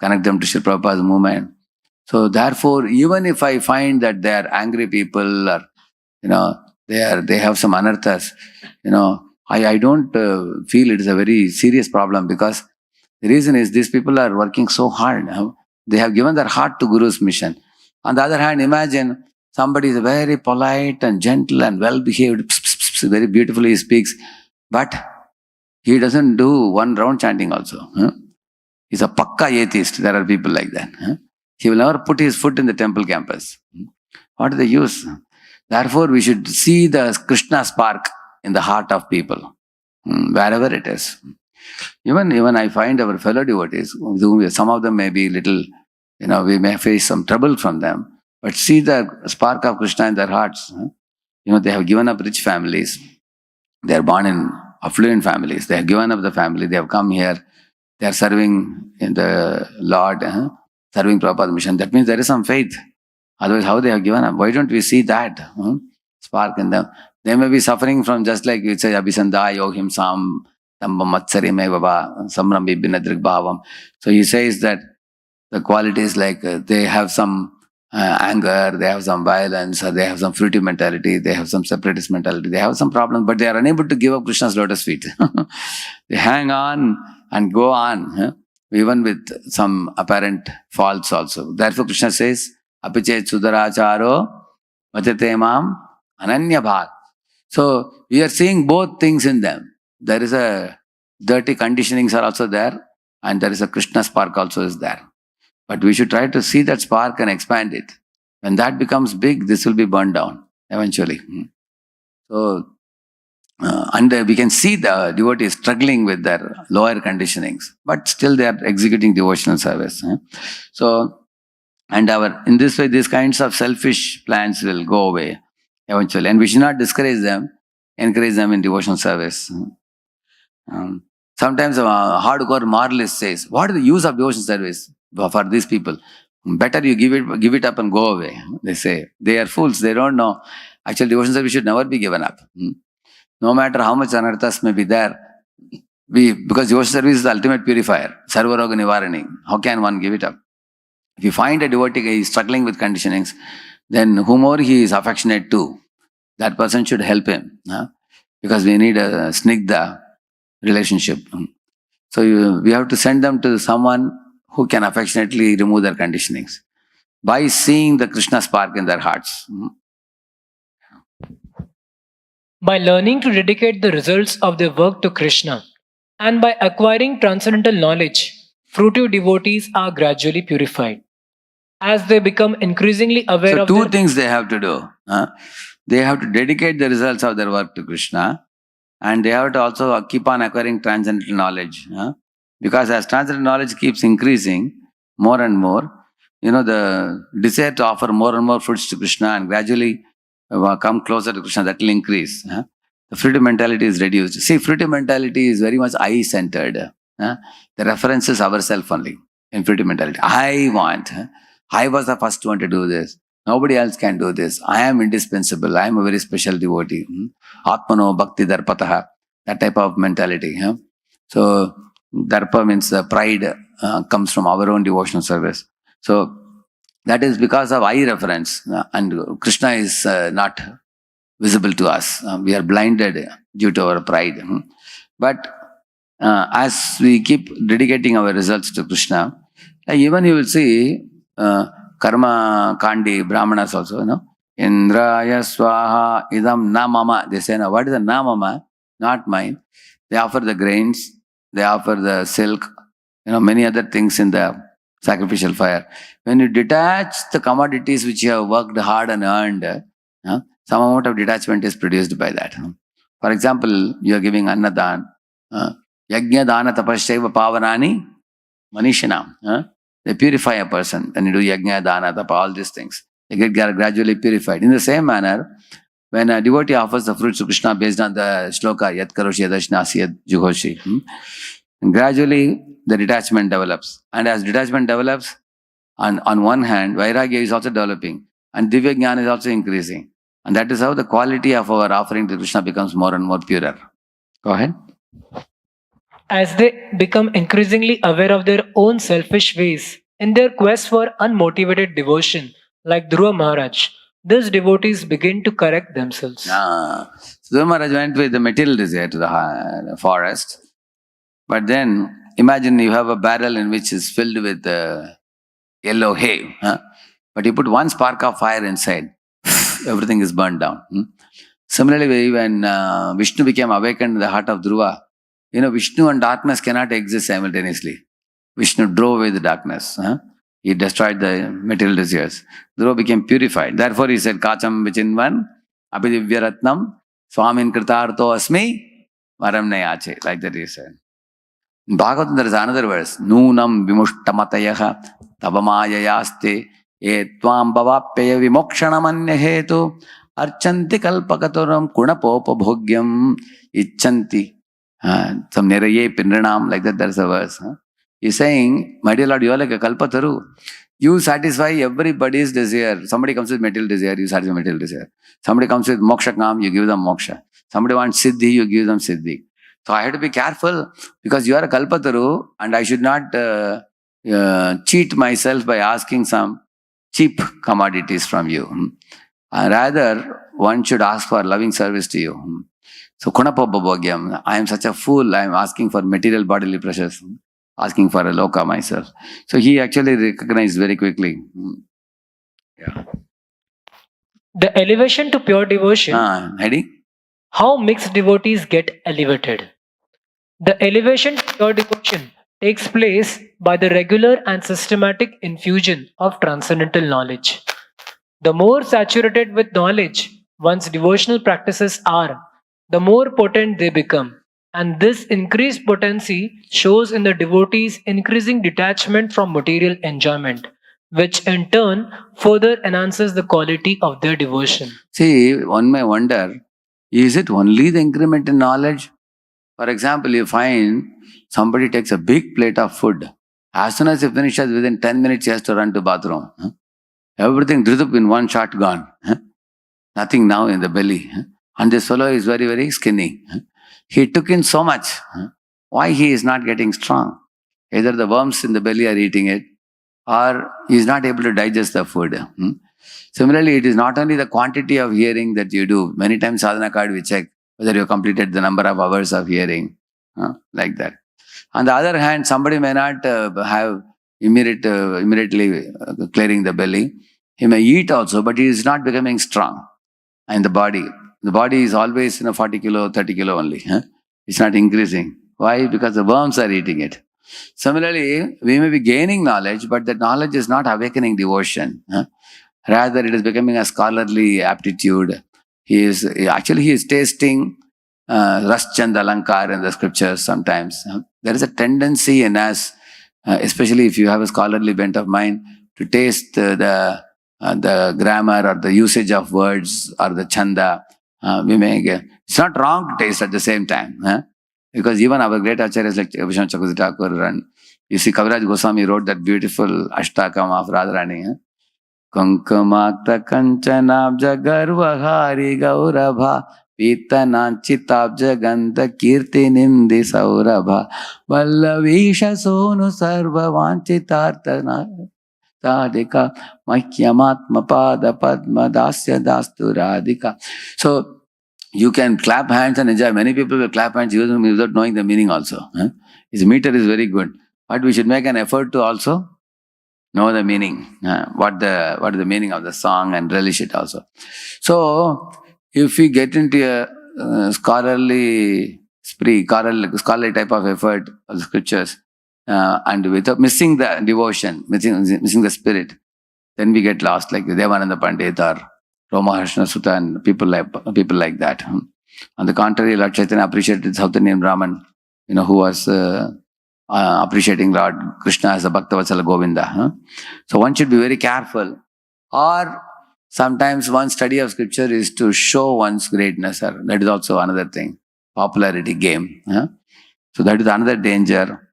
connect them to Sri Prabhupada's movement. So therefore, even if I find that they are angry people or, they have some anarthas, I don't feel it is a very serious problem, because the reason is these people are working so hard. They have given their heart to Guru's mission. On the other hand, imagine somebody is very polite and gentle and well-behaved, very beautifully he speaks, but he doesn't do one round chanting also. He's a pakka atheist. There are people like that. He will never put his foot in the temple campus. What is the use? Therefore, we should see the Krishna spark in the heart of people, wherever it is. Even I find our fellow devotees, some of them may be little, we may face some trouble from them, but see the spark of Krishna in their hearts. They have given up rich families. They are born in affluent families. They have given up the family. They have come here. They are serving in the Lord, serving Prabhupada's mission. That means there is some faith. Otherwise, how they have given up? Why don't we see that spark in them? They may be suffering from, just like it says, Abhisanda yohim sam tamba matsari me baba samrambi binadrik bhavam. So he says that the qualities like they have some anger, they have some violence, or they have some fruitive mentality, they have some separatist mentality, they have some problems, but they are unable to give up Krishna's lotus feet. They hang on and go on, even with some apparent faults also. Therefore, Krishna says, Apichet Sudaracharo Vachate Mam Ananya Bhag. So, we are seeing both things in them. There is a dirty conditionings are also there, and there is a Krishna spark also is there. But we should try to see that spark and expand it. When that becomes big, this will be burned down eventually. So, and we can see the devotees struggling with their lower conditionings, but still they are executing devotional service. So, and in this way, these kinds of selfish plans will go away eventually. And we should not discourage them, encourage them in devotional service. Sometimes a hardcore moralist says, what is the use of devotional service for these people? Better you give it up and go away. They say, they are fools, they don't know. Actually, devotional service should never be given up. No matter how much anarthas may be there, because devotional service is the ultimate purifier, sarvaroga nivarani. How can one give it up? If you find a devotee is struggling with conditionings, then whomever he is affectionate to, that person should help him. Because we need a snigdha relationship. So we have to send them to someone who can affectionately remove their conditionings by seeing the Krishna spark in their hearts. By learning to dedicate the results of their work to Krishna and by acquiring transcendental knowledge, fruitive devotees are gradually purified. As they become increasingly aware of two things they have to do. They have to dedicate the results of their work to Krishna, and they have to also keep on acquiring transcendental knowledge. Because as transcendental knowledge keeps increasing more and more, the desire to offer more and more fruits to Krishna and gradually come closer to Krishna, that will increase. The fruitive mentality is reduced. See, fruitive mentality is very much I-centered. The reference is ourself only in fruitive mentality. I want. I was the first one to do this. Nobody else can do this. I am indispensable. I am a very special devotee. Atmano bhakti darpataha. That type of mentality. So, darpa means pride comes from our own devotional service. So, that is because of I reference. And Krishna is not visible to us. We are blinded due to our pride. But as we keep dedicating our results to Krishna, even you will see karma kandi brahmanas also, Indraya swaha idam na mama. They say, what is the na mama? Not mine. They offer the grains, they offer the silk, many other things in the sacrificial fire. When you detach the commodities which you have worked hard and earned, some amount of detachment is produced by that. For example, you are giving annadan, yajna dana tapashaiva pavanani manishinam. They purify a person. When you do yajna, dana, tapa, all these things, they get gradually purified. In the same manner, when a devotee offers the fruits to Krishna based on the shloka, yat karoshi yadashnasi yad juhoshi, gradually the detachment develops. And as detachment develops, on one hand, vairagya is also developing, and divya jnana is also increasing. And that is how the quality of our offering to Krishna becomes more and more purer. Go ahead. As they become increasingly aware of their own selfish ways in their quest for unmotivated devotion, like Dhruva Maharaj, these devotees begin to correct themselves. So Dhruva Maharaj went with the material desire to the forest. But then, imagine you have a barrel in which is filled with yellow hay. But you put one spark of fire inside, everything is burned down. Similarly, when Vishnu became awakened in the heart of Dhruva, Vishnu and darkness cannot exist simultaneously. Vishnu drove away the darkness. He destroyed the material desires. Dhruva became purified. Therefore, he said, Kacham Vichinvan, Abhidivyaratnam, Swamin Kritartho Asmi, Varam Nayache. Like that he said. In Bhagavatam, there is another verse. Nunam vimushtamatayaha tabamayayaste etvam bhavapya vimokshanamanya hetu archanti kalpakaturam kunapopa bhogyam icchanti. Some neraye pinranam, like that, there's a verse. He's saying, my dear Lord, you are like a kalpataru. You satisfy everybody's desire. Somebody comes with material desire, you satisfy material desire. Somebody comes with moksha kam, you give them moksha. Somebody wants siddhi, you give them siddhi. So I have to be careful because you are a kalpataru and I should not cheat myself by asking some cheap commodities from you. Rather, one should ask for loving service to you. So, kunapabhabogyam, I am such a fool, I am asking for material bodily pleasures, asking for a loka myself. So, he actually recognized very quickly. Yeah. The elevation to pure devotion. Heading? How mixed devotees get elevated. The elevation to pure devotion takes place by the regular and systematic infusion of transcendental knowledge. The more saturated with knowledge one's devotional practices are, the more potent they become. And this increased potency shows in the devotees' increasing detachment from material enjoyment, which in turn further enhances the quality of their devotion. See, one may wonder, is it only the increment in knowledge? For example, you find somebody takes a big plate of food. As soon as he finishes, within 10 minutes, he has to run to bathroom. Everything drip in one shot gone. Nothing now in the belly. And this fellow is very, very skinny. He took in so much. Why he is not getting strong? Either the worms in the belly are eating it, or he is not able to digest the food. Similarly, it is not only the quantity of hearing that you do. Many times sadhana card we check whether you have completed the number of hours of hearing, like that. On the other hand, somebody may not have immediately clearing the belly. He may eat also, but he is not becoming strong in the body. The body is always 40 kilo, 30 kilo only. It's not increasing. Why? Because the worms are eating it. Similarly, we may be gaining knowledge, but that knowledge is not awakening devotion. Rather, it is becoming a scholarly aptitude. He is tasting Raschand Alankar in the scriptures sometimes. There is a tendency in us, especially if you have a scholarly bent of mind, to taste the grammar or the usage of words or the chanda. It's not wrong to taste at the same time. Because even our great acharyas like Vishwanath Chakravarti Thakur, and you see Kaviraj Goswami wrote that beautiful Ashtakam of Radharani. Kunkumakta Kanchanabja Garvahari Gaurabha Pitananchitabja Gandha Kirti Nindi Saurabha Vallavisha Sonu Sarva Vanchitartana Tadika Makhyamatma Pada Padma Dasya Dastu Radhika. So you can clap hands and enjoy. Many people will clap hands without knowing the meaning also. His meter is very good. But we should make an effort to also know the meaning, what is the meaning of the song, and relish it also. So, if we get into a scholarly spree, scholarly type of effort of the scriptures, and without missing the devotion, missing the spirit, then we get lost, like Devananda Pandit or Ramaharshana Sutta and people like that. On the contrary, Lord Chaitanya appreciated South Indian Brahman, who was appreciating Lord Krishna as a Bhaktavatsala Govinda. So one should be very careful. Or sometimes one study of scripture is to show one's greatness. That is also another thing. Popularity game. So that is another danger.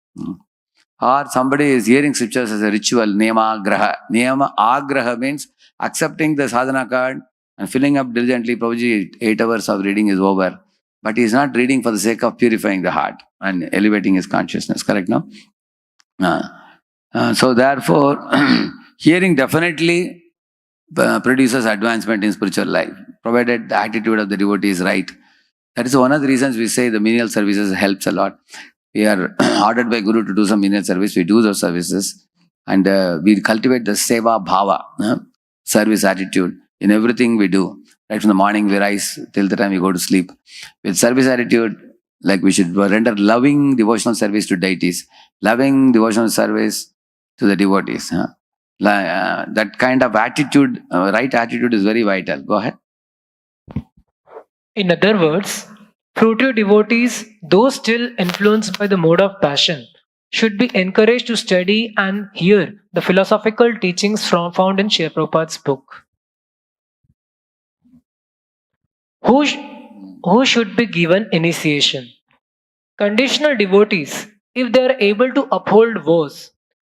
Or somebody is hearing scriptures as a ritual, niyama agraha. Niyama agraha means accepting the sadhana card and filling up diligently. Prabhuji, 8 hours of reading is over. But he is not reading for the sake of purifying the heart and elevating his consciousness. Correct, no? So therefore, hearing definitely produces advancement in spiritual life, provided the attitude of the devotee is right. That is one of the reasons we say the menial services helps a lot. We are ordered by Guru to do some menial service. We do those services and we cultivate the seva bhava, service attitude in everything we do. Right from the morning we rise till the time we go to sleep. With service attitude, like we should render loving devotional service to deities, loving devotional service to the devotees. That kind of attitude, right attitude is very vital. Go ahead. In other words, fruitive devotees, though still influenced by the mode of passion, should be encouraged to study and hear the philosophical teachings found in Srila Prabhupada's book. Who should be given initiation? Conditional devotees, if they are able to uphold vows,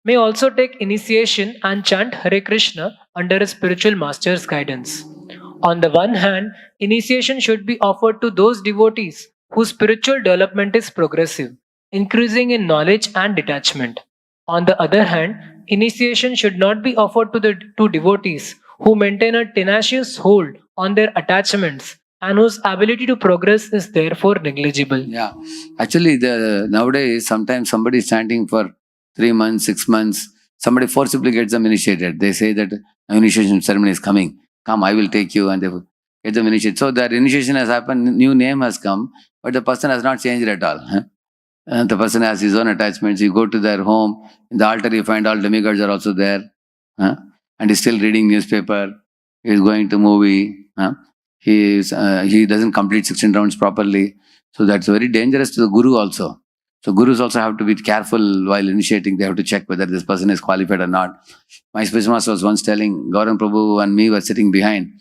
may also take initiation and chant Hare Krishna under a spiritual master's guidance. On the one hand, initiation should be offered to those devotees whose spiritual development is progressive, increasing in knowledge and detachment. On the other hand, initiation should not be offered to devotees who maintain a tenacious hold on their attachments and whose ability to progress is therefore negligible. Yeah, actually, nowadays sometimes somebody is chanting for 3 months, 6 months. Somebody forcibly gets them initiated. They say that initiation ceremony is coming. Come, I will take you, and they get them initiated. So that initiation has happened, new name has come, but the person has not changed at all. And the person has his own attachments. You go to their home, in the altar you find all demigods are also there. And he's still reading newspaper. He's going to movie. He doesn't complete 16 rounds properly. So that's very dangerous to the guru also. So gurus also have to be careful while initiating. They have to check whether this person is qualified or not. My spiritual master was once telling, Gaurang Prabhu and me were sitting behind.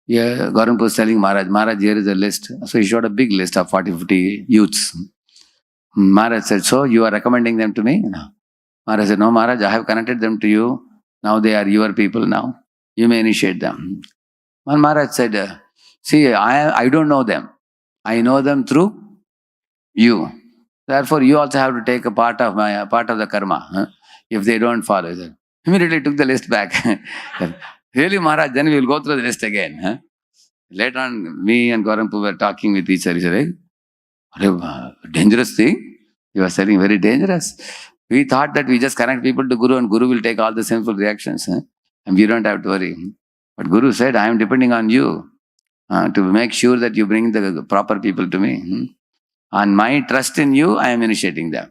Yeah, Gaurang Prabhu was telling Maharaj, here is a list. So he showed a big list of 40-50 youths. Maharaj said, so you are recommending them to me? No. Maharaj said, no Maharaj, I have connected them to you. Now they are your people now. You may initiate them. And Maharaj said, see, I don't know them. I know them through you. Therefore, you also have to take a part of the karma. If they don't follow. Immediately took the list back. Really, Maharaj, then we will go through the list again. Later on, me and Gaurang Prabhu were talking with each other. He said, dangerous thing. You are saying very dangerous. We thought that we just connect people to Guru and Guru will take all the sinful reactions. And we don't have to worry. But Guru said, I am depending on you to make sure that you bring the proper people to me. On my trust in you, I am initiating them.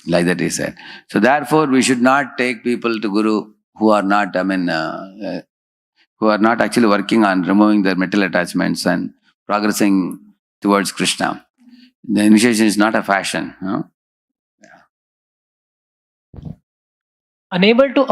Like that he said. So therefore, we should not take people to Guru who are not, who are not actually working on removing their mental attachments and progressing towards Krishna. The initiation is not a fashion. Unable to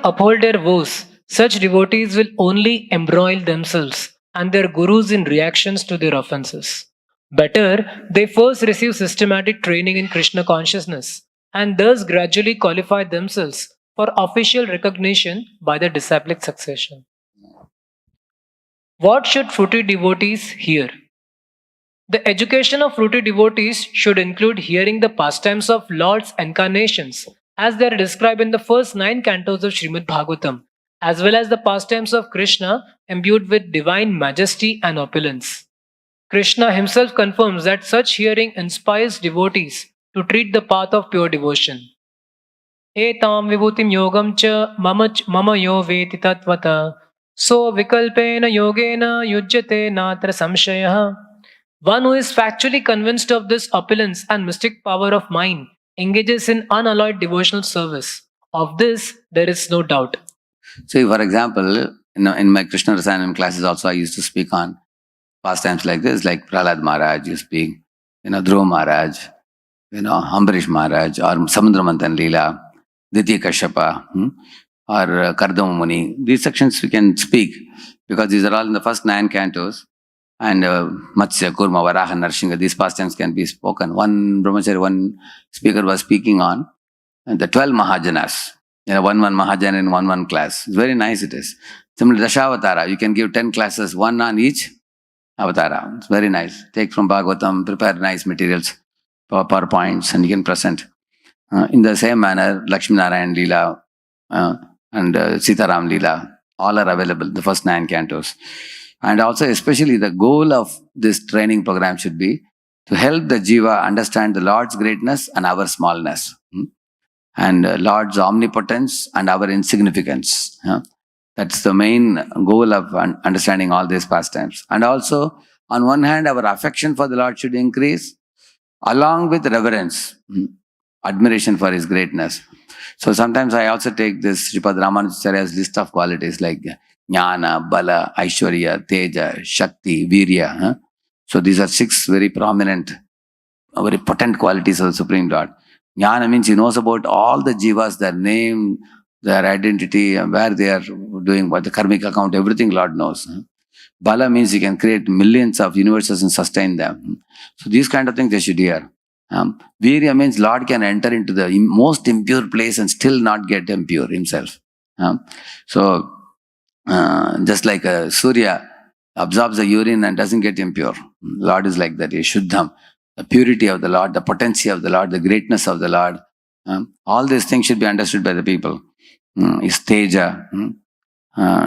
uphold their vows, such devotees will only embroil themselves and their gurus in reactions to their offenses. Better, they first receive systematic training in Krishna consciousness and thus gradually qualify themselves for official recognition by the disciplic succession. What should fruitive devotees hear? The education of fruitive devotees should include hearing the pastimes of Lord's incarnations as they are described in the first 9 cantos of Srimad Bhagavatam, as well as the pastimes of Krishna imbued with divine majesty and opulence. Krishna himself confirms that such hearing inspires devotees to tread the path of pure devotion. Etam vibhutim yogam cha mama yo veti tatvata so vikalpena yogena yujyate natra samshayah. One who is factually convinced of this opulence and mystic power of mind engages in unalloyed devotional service. Of this, there is no doubt. So, for example, in my Krishna Rasanam classes also, I used to speak on pastimes like this, like Prahlad Maharaj, you speak, Dhruva Maharaj, Ambarish Maharaj, or Samudra Manthan Leela, Ditya Kashyapa, or Kardama Muni. These sections we can speak because these are all in the first 9 cantos. And Matsya, Kurma, Varaha, Narsingha, these pastimes can be spoken. One brahmachari, one speaker was speaking on the 12 Mahajanas. One Mahajan in one class. It's very nice it is. Similarly, Dashavatara, you can give 10 classes, one on each avatara. It's very nice. Take from Bhagavatam, prepare nice materials, PowerPoints, and you can present. In the same manner, Lakshmi Narayan Leela and Sitaram Leela, all are available, the first 9 cantos. And also, especially the goal of this training program should be to help the Jiva understand the Lord's greatness and our smallness. And Lord's omnipotence and our insignificance. That's the main goal of understanding all these pastimes. And also, on one hand, our affection for the Lord should increase, along with reverence, admiration for His greatness. So sometimes I also take this Sripad Ramanujacharya's list of qualities like Jnana, Bala, Aishwarya, Teja, Shakti, Virya. So these are 6 very prominent, very potent qualities of the Supreme Lord. Jnana means He knows about all the jivas, their name, their identity, where they are doing, what the karmic account, everything Lord knows. Bala means He can create millions of universes and sustain them. So these kind of things they should hear. Virya means Lord can enter into the most impure place and still not get impure Himself. So just like Surya absorbs the urine and doesn't get impure. Lord is like that. He is Shuddham. The purity of the Lord, the potency of the Lord, the greatness of the Lord. All these things should be understood by the people. His Teja,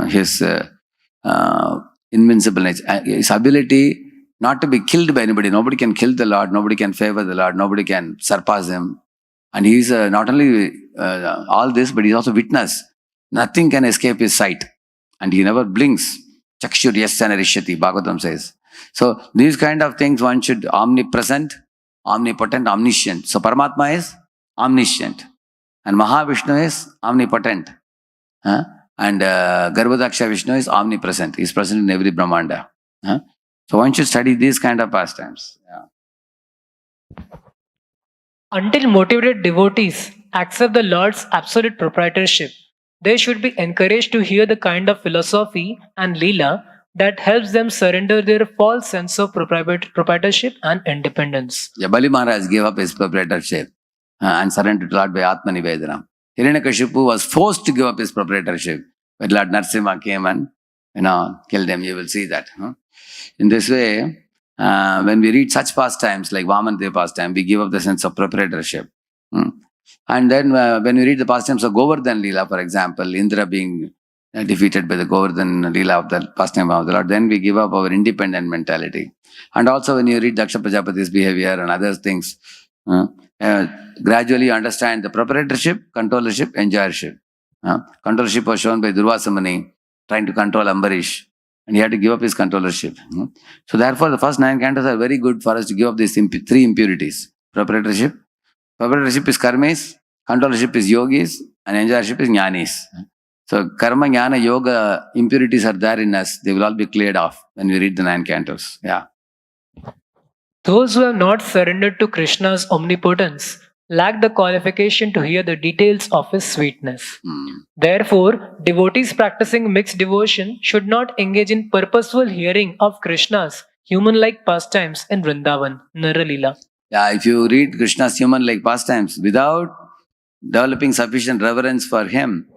His invincible nature, His ability not to be killed by anybody. Nobody can kill the Lord, nobody can favor the Lord, nobody can surpass Him. And He is not only all this, but He is also witness. Nothing can escape His sight. And He never blinks. Chakshur yasyana rishyati, Bhagavatam says. So these kind of things one should omnipresent, omnipotent, omniscient. So Paramatma is omniscient. And Mahavishnu is omnipotent. And Garbhodaksha Vishnu is omnipresent. He is present in every Brahmanda. So one should study these kind of pastimes. Until motivated devotees accept the Lord's absolute proprietorship, they should be encouraged to hear the kind of philosophy and Leela that helps them surrender their false sense of proprietorship and independence. Bali Maharaj gave up his proprietorship and surrendered to Lord by Atma Nivedanam. Hiranyakashipu was forced to give up his proprietorship. When Lord Narasimha came and killed him, you will see that. In this way, when we read such pastimes like Vamandev pastime, we give up the sense of proprietorship. And then when we read the pastimes of Govardhan Leela, for example, Indra being defeated by the Govardhan Leela of the pastime of the Lord, then we give up our independent mentality. And also when you read Daksha Prajapati's behavior and other things, gradually you understand the proprietorship, controllership, enjoyership. Controllership was shown by Durvasa Muni, trying to control Ambarish, and he had to give up his controllership. So therefore the first 9 cantos are very good for us to give up these 3 impurities. Proprietorship is karmis, controllership is yogis, and enjoyership is jnanis. So karma, jnana, yoga impurities are there in us. They will all be cleared off when we read the 9 cantos. Those who have not surrendered to Krishna's omnipotence lack the qualification to hear the details of His sweetness. Therefore, devotees practicing mixed devotion should not engage in purposeful hearing of Krishna's human-like pastimes in Vrindavan, Naralila. If you read Krishna's human-like pastimes without developing sufficient reverence for Him,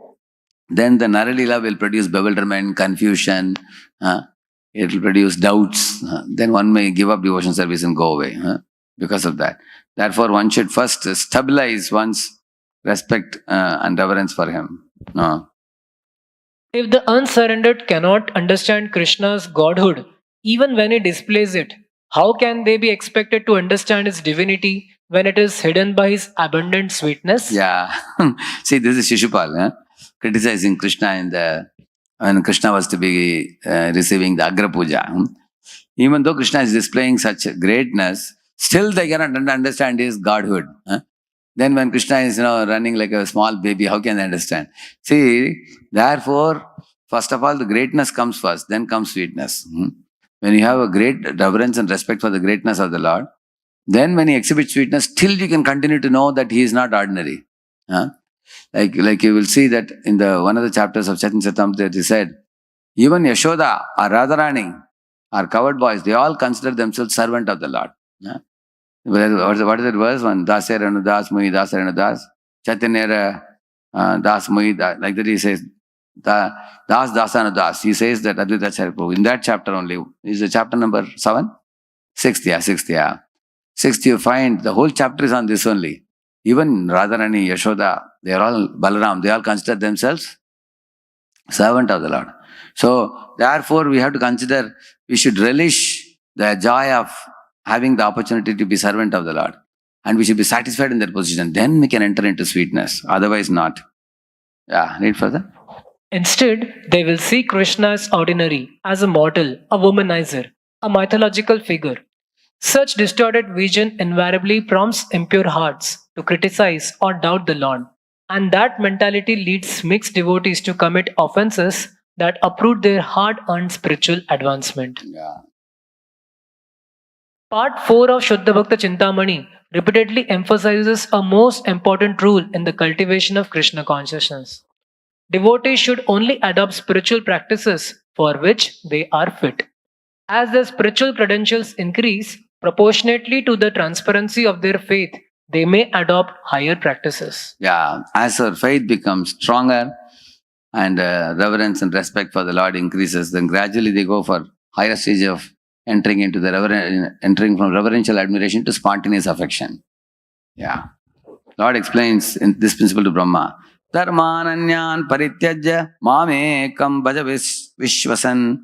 then the Naralila will produce bewilderment, confusion, it will produce doubts. Then one may give up devotion service and go away because of that. Therefore, one should first stabilize one's respect and reverence for Him. If the unsurrendered cannot understand Krishna's godhood, even when he displays it, how can they be expected to understand His divinity when it is hidden by His abundant sweetness? See, this is Shishupal criticizing Krishna when Krishna was to be receiving the Agra Puja. Even though Krishna is displaying such greatness, still they cannot understand his godhood. Then when Krishna is running like a small baby, how can they understand? See, therefore, first of all, the greatness comes first, then comes sweetness. When you have a great reverence and respect for the greatness of the Lord, then when he exhibits sweetness, still you can continue to know that he is not ordinary. Like you will see that in the one of the chapters of Chaitanya Charitamrita, he said, even Yashoda or Radharani or covered boys, they all consider themselves servant of the Lord. What is it verse? One, Dasya Ranu Das, Mui Das Ranu Das, Chaitanya Das Mui Das. Like that he says, Das Dasanu Das. He says that Advaita Acharya Prabhu. In that chapter only, is the chapter number 7? 6th, yeah. 6th you find, the whole chapter is on this only. Even Radharani, Yashoda, they are all, Balaram, they all consider themselves servant of the Lord. So, therefore, we have to consider, we should relish the joy of having the opportunity to be servant of the Lord. And we should be satisfied in that position. Then we can enter into sweetness. Otherwise not. Yeah, read further. Instead, they will see Krishna as ordinary, as a mortal, a womanizer, a mythological figure. Such distorted vision invariably prompts impure hearts to criticize or doubt the Lord. And that mentality leads mixed devotees to commit offenses that uproot their hard-earned spiritual advancement. Yeah. Part 4 of Shuddha Bhakta Chintamani repeatedly emphasizes a most important rule in the cultivation of Krishna consciousness. Devotees should only adopt spiritual practices for which they are fit. As their spiritual credentials increase proportionately to the transparency of their faith, they may adopt higher practices. Yeah, as our faith becomes stronger and reverence and respect for the Lord increases, then gradually they go for higher stage of entering from reverential admiration to spontaneous affection. Yeah. Lord explains in this principle to Brahma. Dharmananyan parityajya mamekam bhaja vishwasan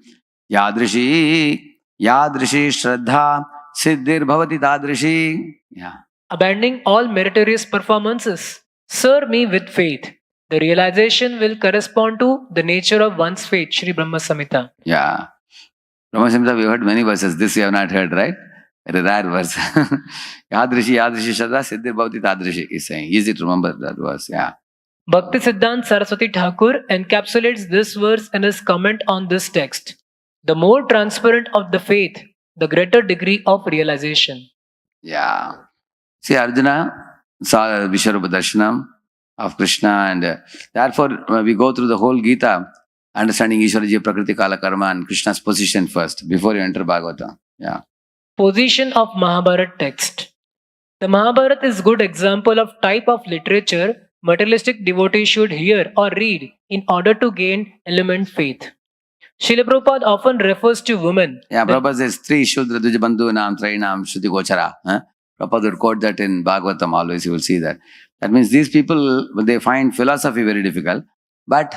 yadrishi shraddha siddhir bhavati tadrishi. Yeah. Abandoning all meritorious performances, serve me with faith. The realization will correspond to the nature of one's faith, Sri Brahma Samhita. Yeah. Brahma Samhita, we heard many verses. This you have not heard, right? Very rare verse. Yadrishi shraddha siddhir bhavati tadrishi is saying. Easy to remember that verse. Yeah. Bhakti Siddhanta Saraswati Thakur encapsulates this verse in his comment on this text. The more transparent of the faith, the greater degree of realization. Yeah. See, Arjuna saw Vishwarupa Darshanam of Krishna, and therefore we go through the whole Gita, understanding Ishwaraji, Prakriti, Kala, Karma, and Krishna's position first, before you enter Bhagavata. Yeah. Position of Mahabharata text. The Mahabharata is good example of type of literature materialistic devotees should hear or read in order to gain element faith. Srila Prabhupada often refers to women. Yeah, Prabhupada says, Three Shudra Dujabandhu Nam Trainam Shruti Gochara. Prabhupada would quote that in Bhagavatam always, you will see that. That means these people, they find philosophy very difficult, but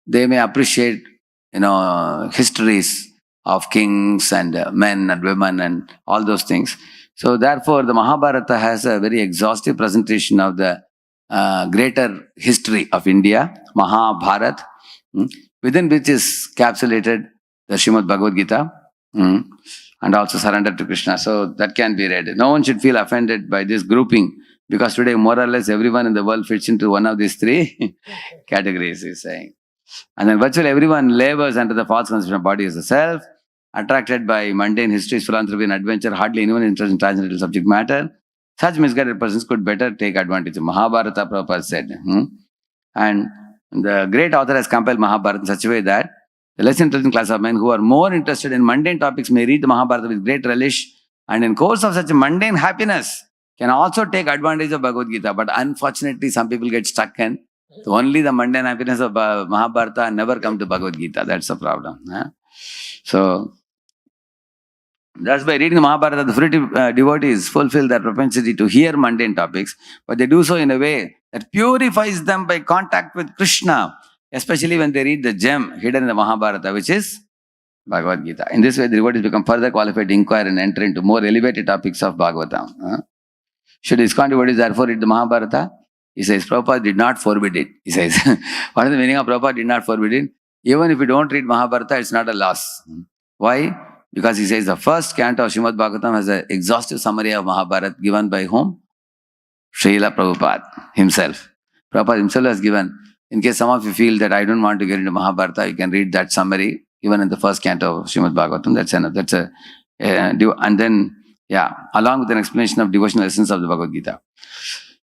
they may appreciate, histories of kings and men and women and all those things. So therefore, the Mahabharata has a very exhaustive presentation of the greater history of India, Mahabharat, within which is capsulated the Srimad Bhagavad Gita, and also surrender to Krishna. So that can be read. No one should feel offended by this grouping, because today more or less everyone in the world fits into one of these three categories, he's saying. And then virtually everyone labors under the false conception of body as a self, attracted by mundane histories, philanthropy and adventure, hardly anyone interested in transcendental subject matter. Such misguided persons could better take advantage of Mahabharata, Prabhupada said. And the great author has compiled Mahabharata in such a way that the less intelligent class of men who are more interested in mundane topics may read the Mahabharata with great relish, and in course of such a mundane happiness can also take advantage of Bhagavad Gita. But unfortunately, some people get stuck in only the mundane happiness of Mahabharata and never come to Bhagavad Gita. That's the problem. So, thus by reading the Mahabharata, the free devotees fulfill their propensity to hear mundane topics, but they do so in a way that purifies them by contact with Krishna, especially when they read the gem hidden in the Mahabharata, which is Bhagavad Gita. In this way, the devotees become further qualified to inquire and enter into more elevated topics of Bhagavatam. Should ISKCON devotees therefore read the Mahabharata? He says, Prabhupada did not forbid it. He says, what is the meaning of Prabhupada did not forbid it? Even if you don't read Mahabharata, it's not a loss. Why? Because he says the first canto of Srimad Bhagavatam has an exhaustive summary of Mahabharata given by whom? Srila Prabhupada himself. Prabhupada himself has given. In case some of you feel that I don't want to get into Mahabharata, you can read that summary even in the first canto of Srimad Bhagavatam. And then, along with an explanation of devotional essence of the Bhagavad Gita.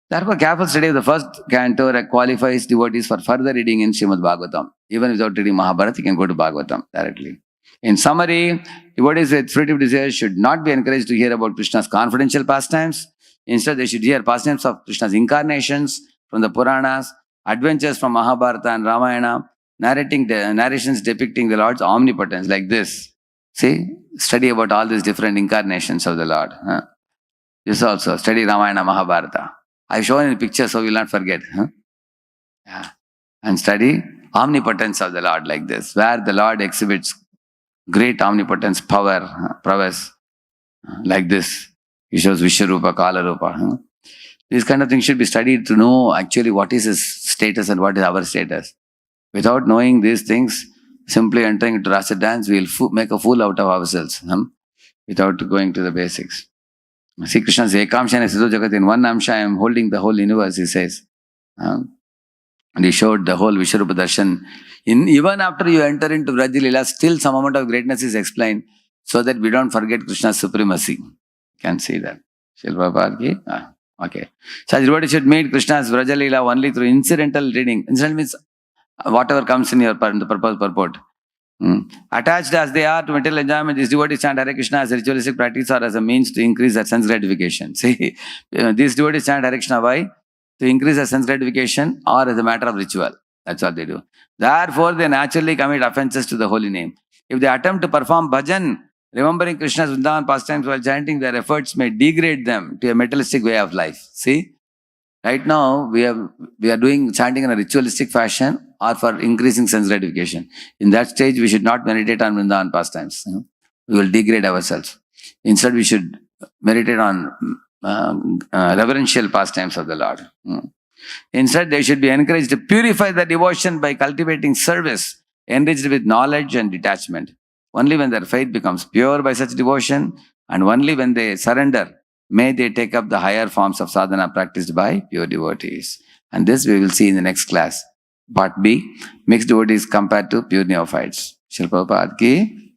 Therefore, careful study of the first canto qualifies devotees for further reading in Srimad Bhagavatam. Even without reading Mahabharata, you can go to Bhagavatam directly. In summary, devotees with fruitive desires should not be encouraged to hear about Krishna's confidential pastimes. Instead, they should hear pastimes of Krishna's incarnations from the Puranas, adventures from Mahabharata and Ramayana, narrations depicting the Lord's omnipotence like this. See, study about all these different incarnations of the Lord. This also, study Ramayana, Mahabharata. I've shown in pictures so we will not forget. And study omnipotence of the Lord like this, where the Lord exhibits great omnipotence, power, prowess, like this. He shows Vishwarupa, Kalarupa. These kind of things should be studied to know actually what is his status and what is our status. Without knowing these things, simply entering into Rasa dance, we will make a fool out of ourselves, without going to the basics. See, Krishna says, Ekamshana Siddho Jagat, in one Amsha I am holding the whole universe, he says. And he showed the whole Vishwarupa Darshan. Even after you enter into Vraja Leela, still some amount of greatness is explained so that we don't forget Krishna's supremacy. You can see that. Shila Prabhupada ki? Okay. So everybody should meet Krishna's Vraja Leela only through incidental reading. Incidental means whatever comes in the purport. Attached as they are to material enjoyment, these devotees chant Hare Krishna as a ritualistic practice or as a means to increase their sense gratification. See, these devotees chant Hare Krishna why? To increase their sense gratification or as a matter of ritual. That's what they do. Therefore, they naturally commit offenses to the holy name. If they attempt to perform bhajan, remembering Krishna's Vrindavan pastimes while chanting, their efforts may degrade them to a materialistic way of life. See? Right now, we are doing chanting in a ritualistic fashion or for increasing sense gratification. In that stage, we should not meditate on Vrindavan pastimes. We will degrade ourselves. Instead, we should meditate on reverential pastimes of the Lord. Instead, they should be encouraged to purify their devotion by cultivating service, enriched with knowledge and detachment. Only when their faith becomes pure by such devotion, and only when they surrender, may they take up the higher forms of sadhana practiced by pure devotees. And this we will see in the next class. Part B, mixed devotees compared to pure neophytes. Shila Prabhupada ki